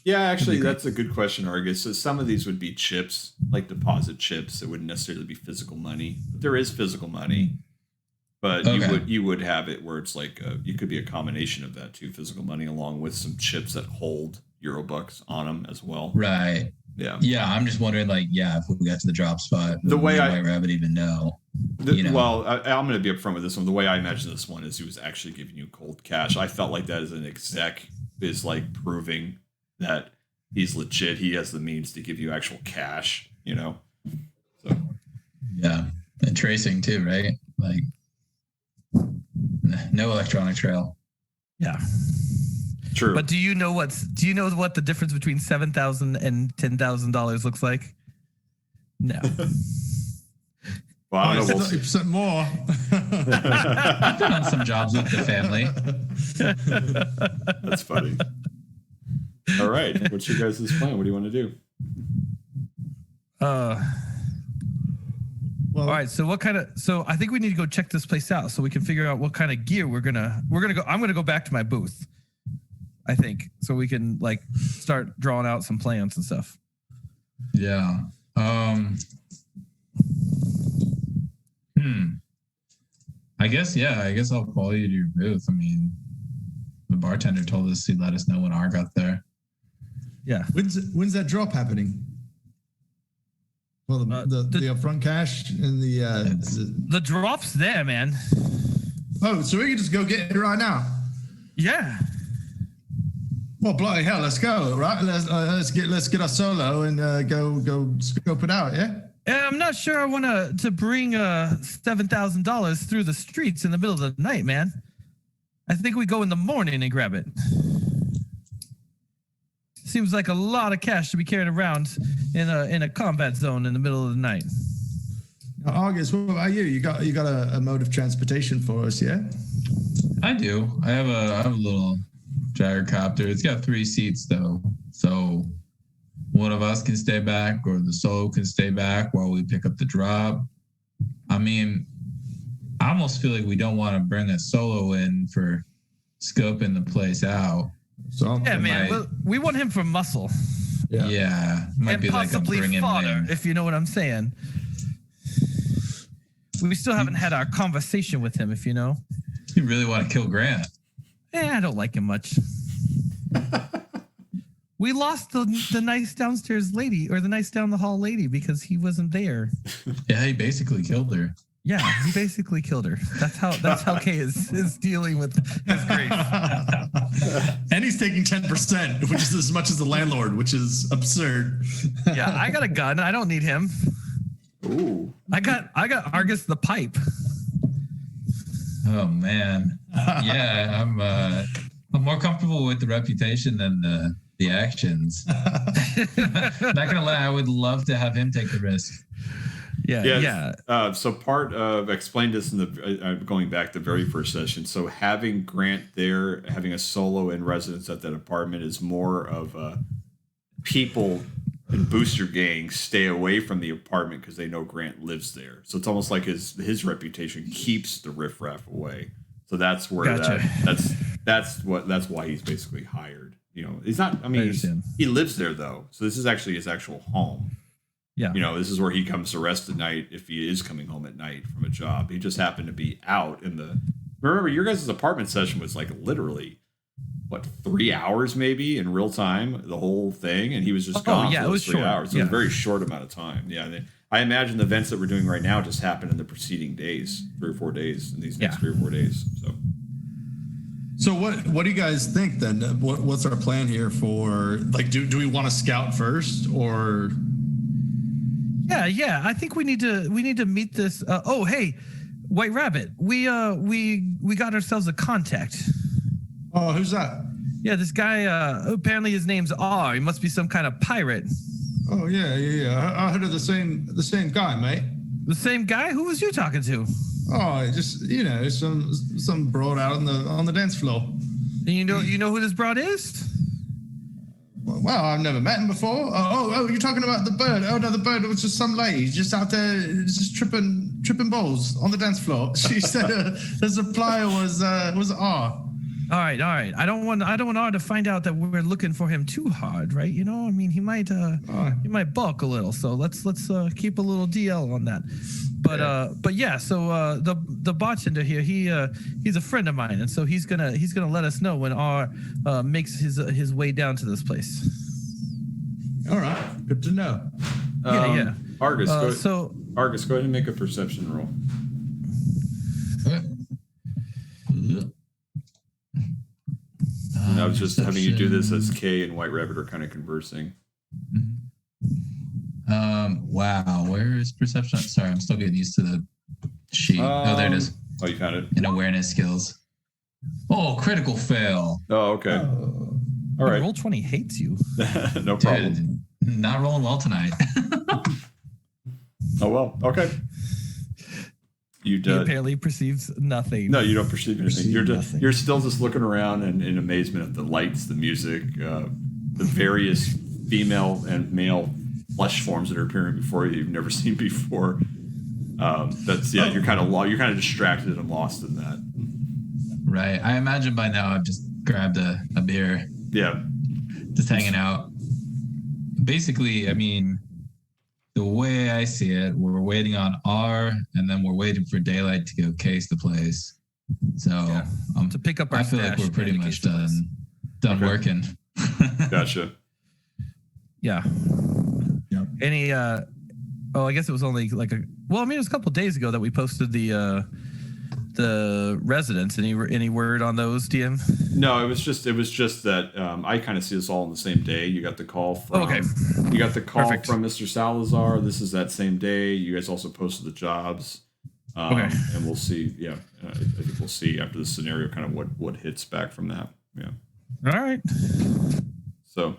Yeah, actually, that's a good question, Argus. So some of these would be chips, like deposit chips. It wouldn't necessarily be physical money. But there is physical money, but you would have it where it's like you could be a combination of that too, physical money along with some chips that hold Eurobucks on them as well. Right. Yeah. Yeah, I'm just wondering, like, if we got to the drop spot, the way White Rabbit even know. Well, I'm going to be upfront with this one. The way I imagine this one is he was actually giving you cold cash. I felt like that as an exec is like proving that he's legit. He has the means to give you actual cash, So yeah, and tracing too, right? Like no electronic trail. Yeah, true. But do you know what the difference between $7,000 and $10,000 looks like? No. Well, I don't know. 30% more. I've done some jobs with the family. That's funny. All right. What's your guys' plan? What do you want to do? Well, All right. So what kind of? So I think we need to go check this place out so we can figure out what kind of gear we're gonna go. I'm gonna go back to my booth. I think so we can like start drawing out some plans and stuff. Yeah. I guess I'll follow you to your booth. I mean, the bartender told us he'd let us know when R got there. Yeah. when's that drop happening? Well, the upfront cash and The drop's there, man. Oh, so we can just go get it right now. Yeah. Well, bloody hell, let's go, right? Let's get our solo and go scope it out, yeah? Yeah, I'm not sure I want to bring $7,000 through the streets in the middle of the night, man. I think we go in the morning and grab it. Seems like a lot of cash to be carried around in a combat zone in the middle of the night. Now, August, what about you? You got a mode of transportation for us, yeah? I do. I have a little gyrocopter. It's got 3 seats though, so one of us can stay back, or the solo can stay back while we pick up the drop. I mean, I almost feel like we don't want to bring a solo in for scoping the place out. So Yeah, man. We want him for muscle Yeah, might and be like a possibly bring him fodder, in. if you know what I'm saying. We still haven't had our conversation with him, if you know. You really want to kill Grant? I don't like him much. We lost the nice downstairs lady, or the nice down the hall lady, because he wasn't there. Yeah, he basically killed her. Yeah, he basically killed her. That's how Kay is dealing with his grief. And he's taking 10%, which is as much as the landlord, which is absurd. Yeah, I got a gun. I don't need him. Ooh. I got Argus the pipe. Oh man, yeah, I'm more comfortable with the reputation than the actions. Not gonna lie, I would love to have him take the risk. Yeah. So part of explained this in the going back to the very first session. So having Grant there, having a solo in residence at that apartment is more of people and booster gangs stay away from the apartment because they know Grant lives there. So it's almost like his reputation keeps the riffraff away. So that's where Gotcha. that's why he's basically hired. You know, he's not. I mean, he lives there though. So this is actually his actual home. Yeah. You know, this is where he comes to rest at night if he is coming home at night from a job. He just happened to be out in the. Remember, your guys' apartment session was like literally, 3 hours maybe in real time, the whole thing, and he was just gone for those 3 hours. So it was a very short amount of time. Yeah, I imagine the events that we're doing right now just happened in the preceding days, 3 or 4 days, in these next 3 or 4 days. So what do you guys think then? What's our plan here for, like, do we want to scout first, or? Yeah. I think we need to meet this. Oh, hey, White Rabbit. We got ourselves a contact. Oh, who's that? Yeah, this guy. Apparently his name's R. He must be some kind of pirate. Oh yeah. I heard of the same guy, mate. The same guy? Who was you talking to? Oh, just some broad out on the dance floor. And you know who this broad is? Well, I've never met him before. Oh, you're talking about the bird. Oh no, the bird was just some lady just out there just tripping balls on the dance floor. She said the supplier was R. All right. I don't want R to find out that we're looking for him too hard, right? You know, I mean, he might balk a little. So let's keep a little DL on that. But yeah. So the bartender here, he's a friend of mine, and so he's gonna let us know when R makes his way down to this place. All right, good to know. Yeah. Argus, Argus, go ahead and make a perception roll. And I was just having you do this as Kay and White Rabbit are kind of conversing. Wow, where is perception? Sorry, I'm still getting used to the sheet. Oh, there it is. Oh, you found it. And awareness skills. Oh, critical fail. Oh, okay. All right. Roll 20 hates you. No problem. Dude, not rolling well tonight. Oh well. Okay. He apparently perceives nothing. No, you don't perceive anything. You're still just looking around in amazement at the lights, the music, the various female and male flesh forms that are appearing before you've never seen before. That's you're kind of distracted and lost in that. Right. I imagine by now I've just grabbed a beer. Yeah. Just hanging out. Basically, I mean, the way I see it, we're waiting on R, and then we're waiting for daylight to go case the place. So to pick up our I feel like stash we're pretty and much case the place. done working. Gotcha. Yeah. Yep. Any I guess it was only like it was a couple of days ago that we posted the residents. Any word on those, DM? No, it was just that I kind of see this all on the same day. You got the call from Perfect. from Mr. Salazar. This is that same day. You guys also posted the jobs. Okay. And we'll see. Yeah, I think we'll see after the scenario kind of what hits back from that. Yeah. All right. So,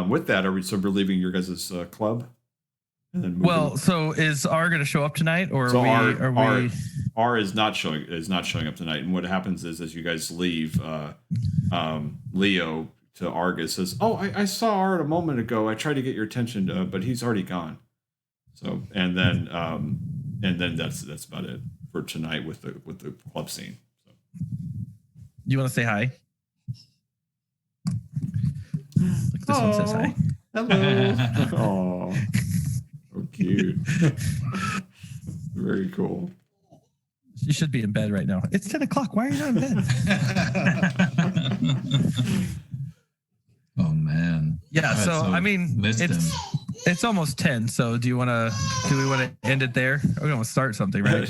with that, we're leaving your guys' club? And then Well, so is R going to show up tonight, or so are we? R is not showing up tonight. And what happens is, as you guys leave, Leo to Argus says, "Oh, I saw R a moment ago. I tried to get your attention, but he's already gone." So, and then that's about it for tonight with the club scene. So. You want to say hi? Like this one says hi. Hello. Oh, so cute. Very cool. You should be in bed right now. It's 10 o'clock. Why are you not in bed? Oh man. Yeah. So I mean, missed him. it's almost 10. So do we want to end it there? We're going to start something, right?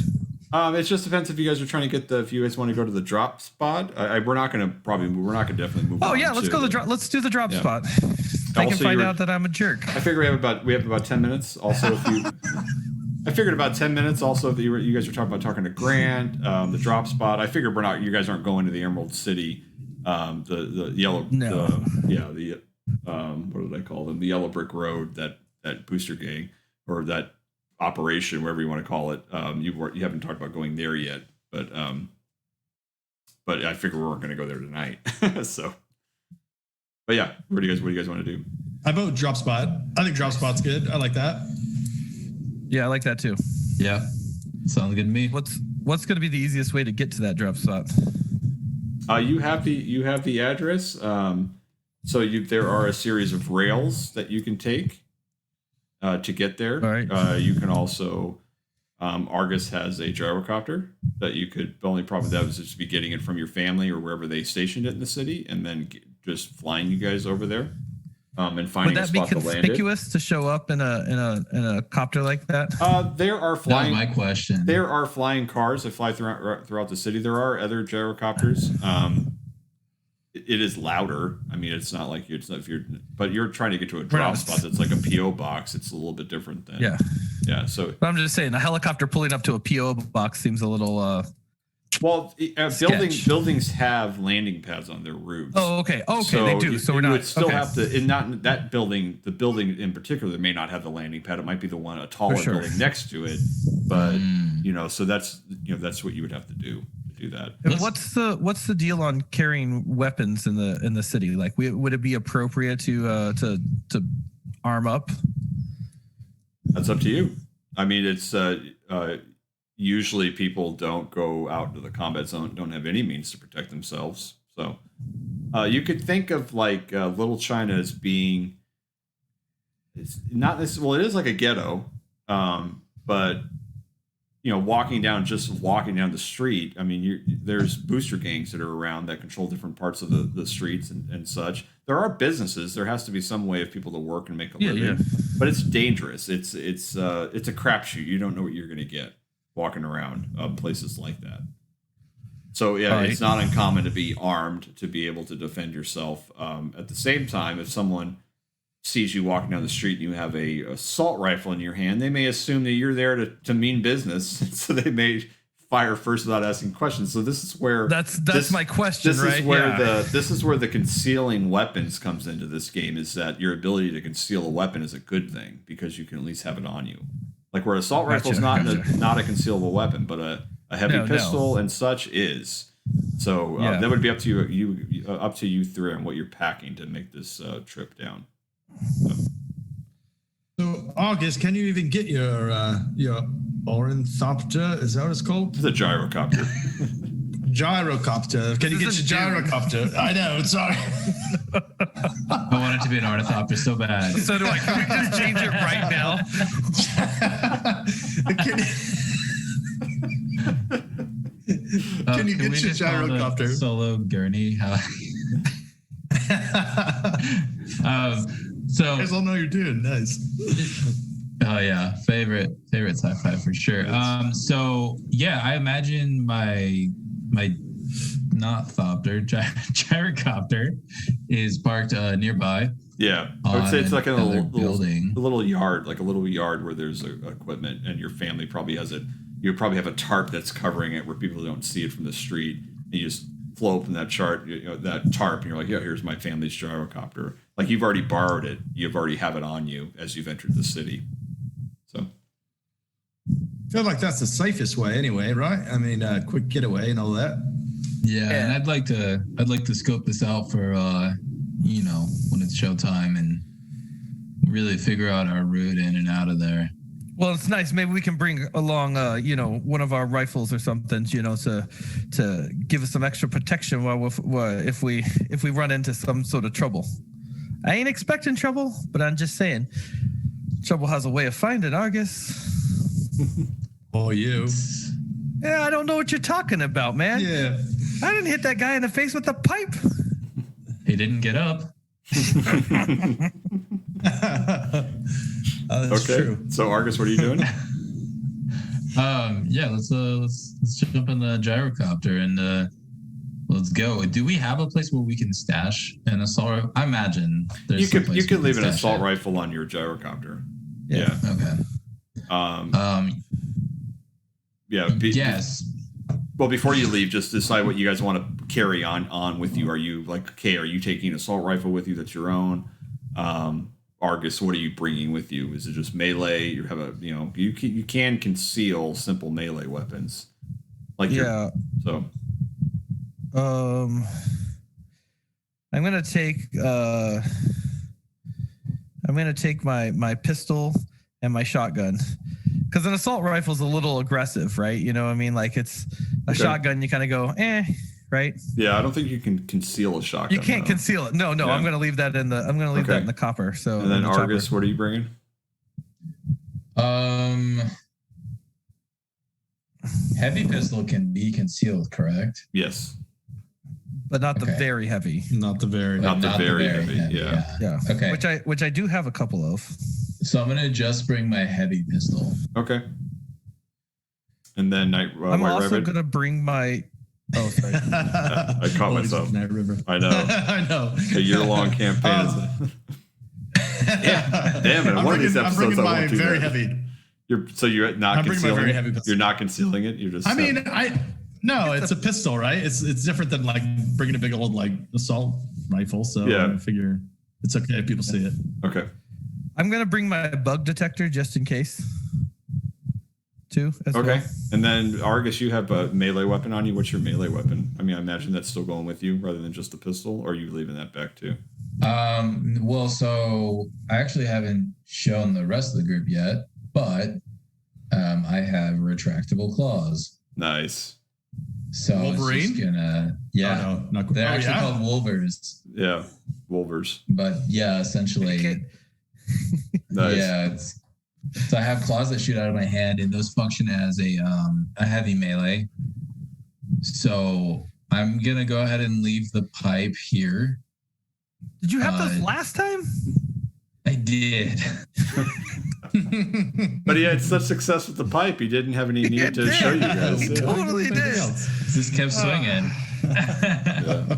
It just depends if you guys are trying to if you guys want to go to the drop spot. We're not going to definitely move. Oh on yeah, let's go to the drop. Let's do the drop spot. They can Also, find out that I'm a jerk. I figure we have about 10 minutes. Also, I figured about 10 minutes. Also, if you guys are talking to Grant, the drop spot. I figured you guys aren't going to the Emerald City, the yellow. No. What did I call them? The Yellow Brick Road, that booster gang or that operation, whatever you want to call it. You haven't talked about going there yet, but I figure we weren't going to go there tonight. So, but yeah, what do you guys want to do? I vote drop spot. I think drop spot's good. I like that. Yeah, I like that too. Yeah, sounds good to me. What's going to be the easiest way to get to that drop spot? You have the address. So there are a series of rails that you can take to get there. All right. You can also Argus has a gyrocopter that you could. The only problem with that was just be getting it from your family or wherever they stationed it in the city, and then just flying you guys over there. And finding Would that be conspicuous to show up in a copter like that? There are flying. That was my question. There are flying cars that fly throughout the city. There are other gyrocopters. It is louder. I mean, it's not like but you're trying to get to a drop spot that's like a PO box. It's a little bit different than yeah. So, but I'm just saying, a helicopter pulling up to a PO box seems a little. Buildings have landing pads on their roofs. Oh, okay. So they do. So we're not. You would still have to. And not that building. The building in particular may not have the landing pad. It might be a taller building next to it. But so that's what you would have to do that. And what's the deal on carrying weapons in the city? Like, would it be appropriate to arm up? That's up to you. I mean, it's usually people don't go out into the combat zone, don't have any means to protect themselves. So you could think of like Little China as being, it's not this. Well, it is like a ghetto, but walking down the street. I mean, there's booster gangs that are around that control different parts of the streets and such. There are businesses. There has to be some way of people to work and make a living, but it's dangerous. It's a crapshoot. You don't know what you're going to get walking around places like that. So it's not uncommon to be armed to be able to defend yourself. At the same time, if someone sees you walking down the street and you have a assault rifle in your hand, they may assume that you're there to mean business. So they may fire first without asking questions. So this is where that's my question. This is where the concealing weapons comes into this game. Is that your ability to conceal a weapon is a good thing because you can at least have it on you. Like where assault rifle is not a concealable weapon, but a heavy pistol and such is. So that would be up to you three on what you're packing to make this trip down. So August, can you even get your Ornithopter, is that what it's called? It's a gyrocopter. Gyrocopter. Can you get your gyrocopter? I know, sorry. I want it to be an ornithopter so bad. So do I. Can we just change it right now? Can you we get your just call the gyrocopter? Solo gurney. So You guys all know you're doing nice. oh yeah, favorite sci-fi for sure. So yeah, I imagine my not thopter gyrocopter is parked nearby. Yeah, I would say it's like a building. little yard, like a little yard where there's equipment, and your family probably has it. You probably have a tarp that's covering it where people don't see it from the street. And you just flow open that that tarp, and you're like, yeah, here's my family's gyrocopter. Like you've already borrowed it, you've already have it on you as you've entered the city. So, I feel like that's the safest way, anyway, right? I mean, quick getaway and all that. Yeah, and I'd like to scope this out for when it's showtime and really figure out our route in and out of there. Well, it's nice. Maybe we can bring along, one of our rifles or something, to give us some extra protection if we run into some sort of trouble. I ain't expecting trouble, but I'm just saying, trouble has a way of finding Argus. Oh, you. Yeah, I don't know what you're talking about, man. Yeah. I didn't hit that guy in the face with a pipe. He didn't get up. That's true. So Argus, what are you doing? Yeah, let's jump in the gyrocopter and let's go. Do we have a place where we can stash an assault rifle? I imagine You could leave an assault rifle on your gyrocopter. Yeah. Okay. Yes. Well, before you leave, just decide what you guys want to carry on with you. Are you are you taking an assault rifle with you that's your own? Argus, what are you bringing with you? Is it just melee? You have you can conceal simple melee weapons. So I'm gonna take my pistol and my shotgun, because an assault rifle is a little aggressive, right? You know what I mean? Like it's a shotgun, you kind of go, right? Yeah, I don't think you can conceal a shotgun. You can't conceal it. No, yeah. I'm gonna leave that in the that in the copper. So and then Argus, chopper. What are you bringing? Heavy pistol can be concealed, correct? Yes. But not the very heavy. Not the very heavy. Yeah. Okay. Which I do have a couple of. So I'm gonna just bring my heavy pistol. Okay. And then I'm also gonna bring my. Oh, sorry. I caught myself. Night River. I know. I know. A year-long campaign. Yeah. Damn it! One of these episodes, I'm bringing my very heavy. You're not concealing it. You're not concealing it. You're just. No, it's a pistol, right? It's different than like bringing a big old assault rifle. So I figure it's okay if people see it. Okay. I'm gonna bring my bug detector just in case. Too. Okay. And then Argus, you have a melee weapon on you. What's your melee weapon? I mean, I imagine that's still going with you rather than just a pistol, or are you leaving that back too? Well, so I actually haven't shown the rest of the group yet, but I have retractable claws. Nice. So Wolverine? It's gonna, Oh, no, they're actually called Wolvers. Yeah, Wolvers. But yeah, essentially, nice. Yeah. So I have claws that shoot out of my hand, and those function as a heavy melee. So I'm gonna go ahead and leave the pipe here. Did you have those last time? I did. But he had such success with the pipe, he didn't have any need to show you guys. He totally did. Just kept swinging.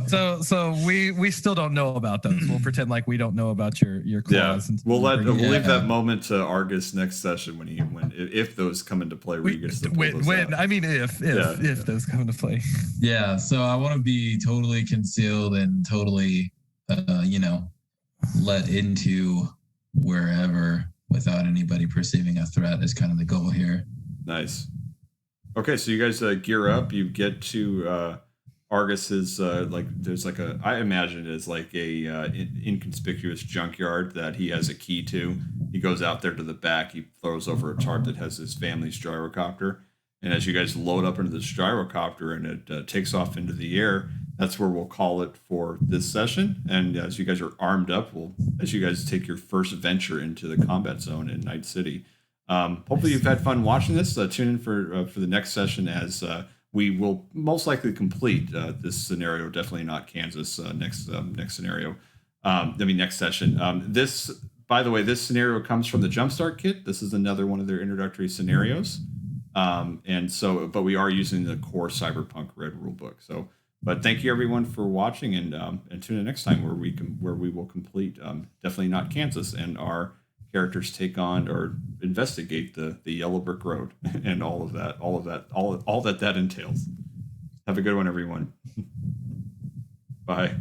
So we still don't know about those. We'll pretend like we don't know about your claws. Yeah. We'll leave that moment to Argus next session when if those come into play. Where you get to pull those out. I mean if those come into play. Yeah. So I want to be totally concealed and totally let into wherever without anybody perceiving a threat is kind of the goal here. Nice. Okay, so you guys gear up. You get to Argus is like there's like a I imagine it as like a inconspicuous junkyard that he has a key to. He goes out there to the back. He throws over a tarp that has his family's gyrocopter. And as you guys load up into this gyrocopter and it takes off into the air, that's where we'll call it for this session. And as you guys are armed up, as you guys take your first venture into the combat zone in Night City. Hopefully you've had fun watching this. Tune in for the next session as we will most likely complete this scenario. Definitely not Kansas next scenario. Next session. By the way, this scenario comes from the Jumpstart Kit. This is another one of their introductory scenarios. But we are using the core Cyberpunk Red rulebook. So, but thank you everyone for watching, and tune in next time where we will complete definitely not Kansas, and our characters take on or investigate the Yellow Brick Road and all that entails. Have a good one, everyone. Bye.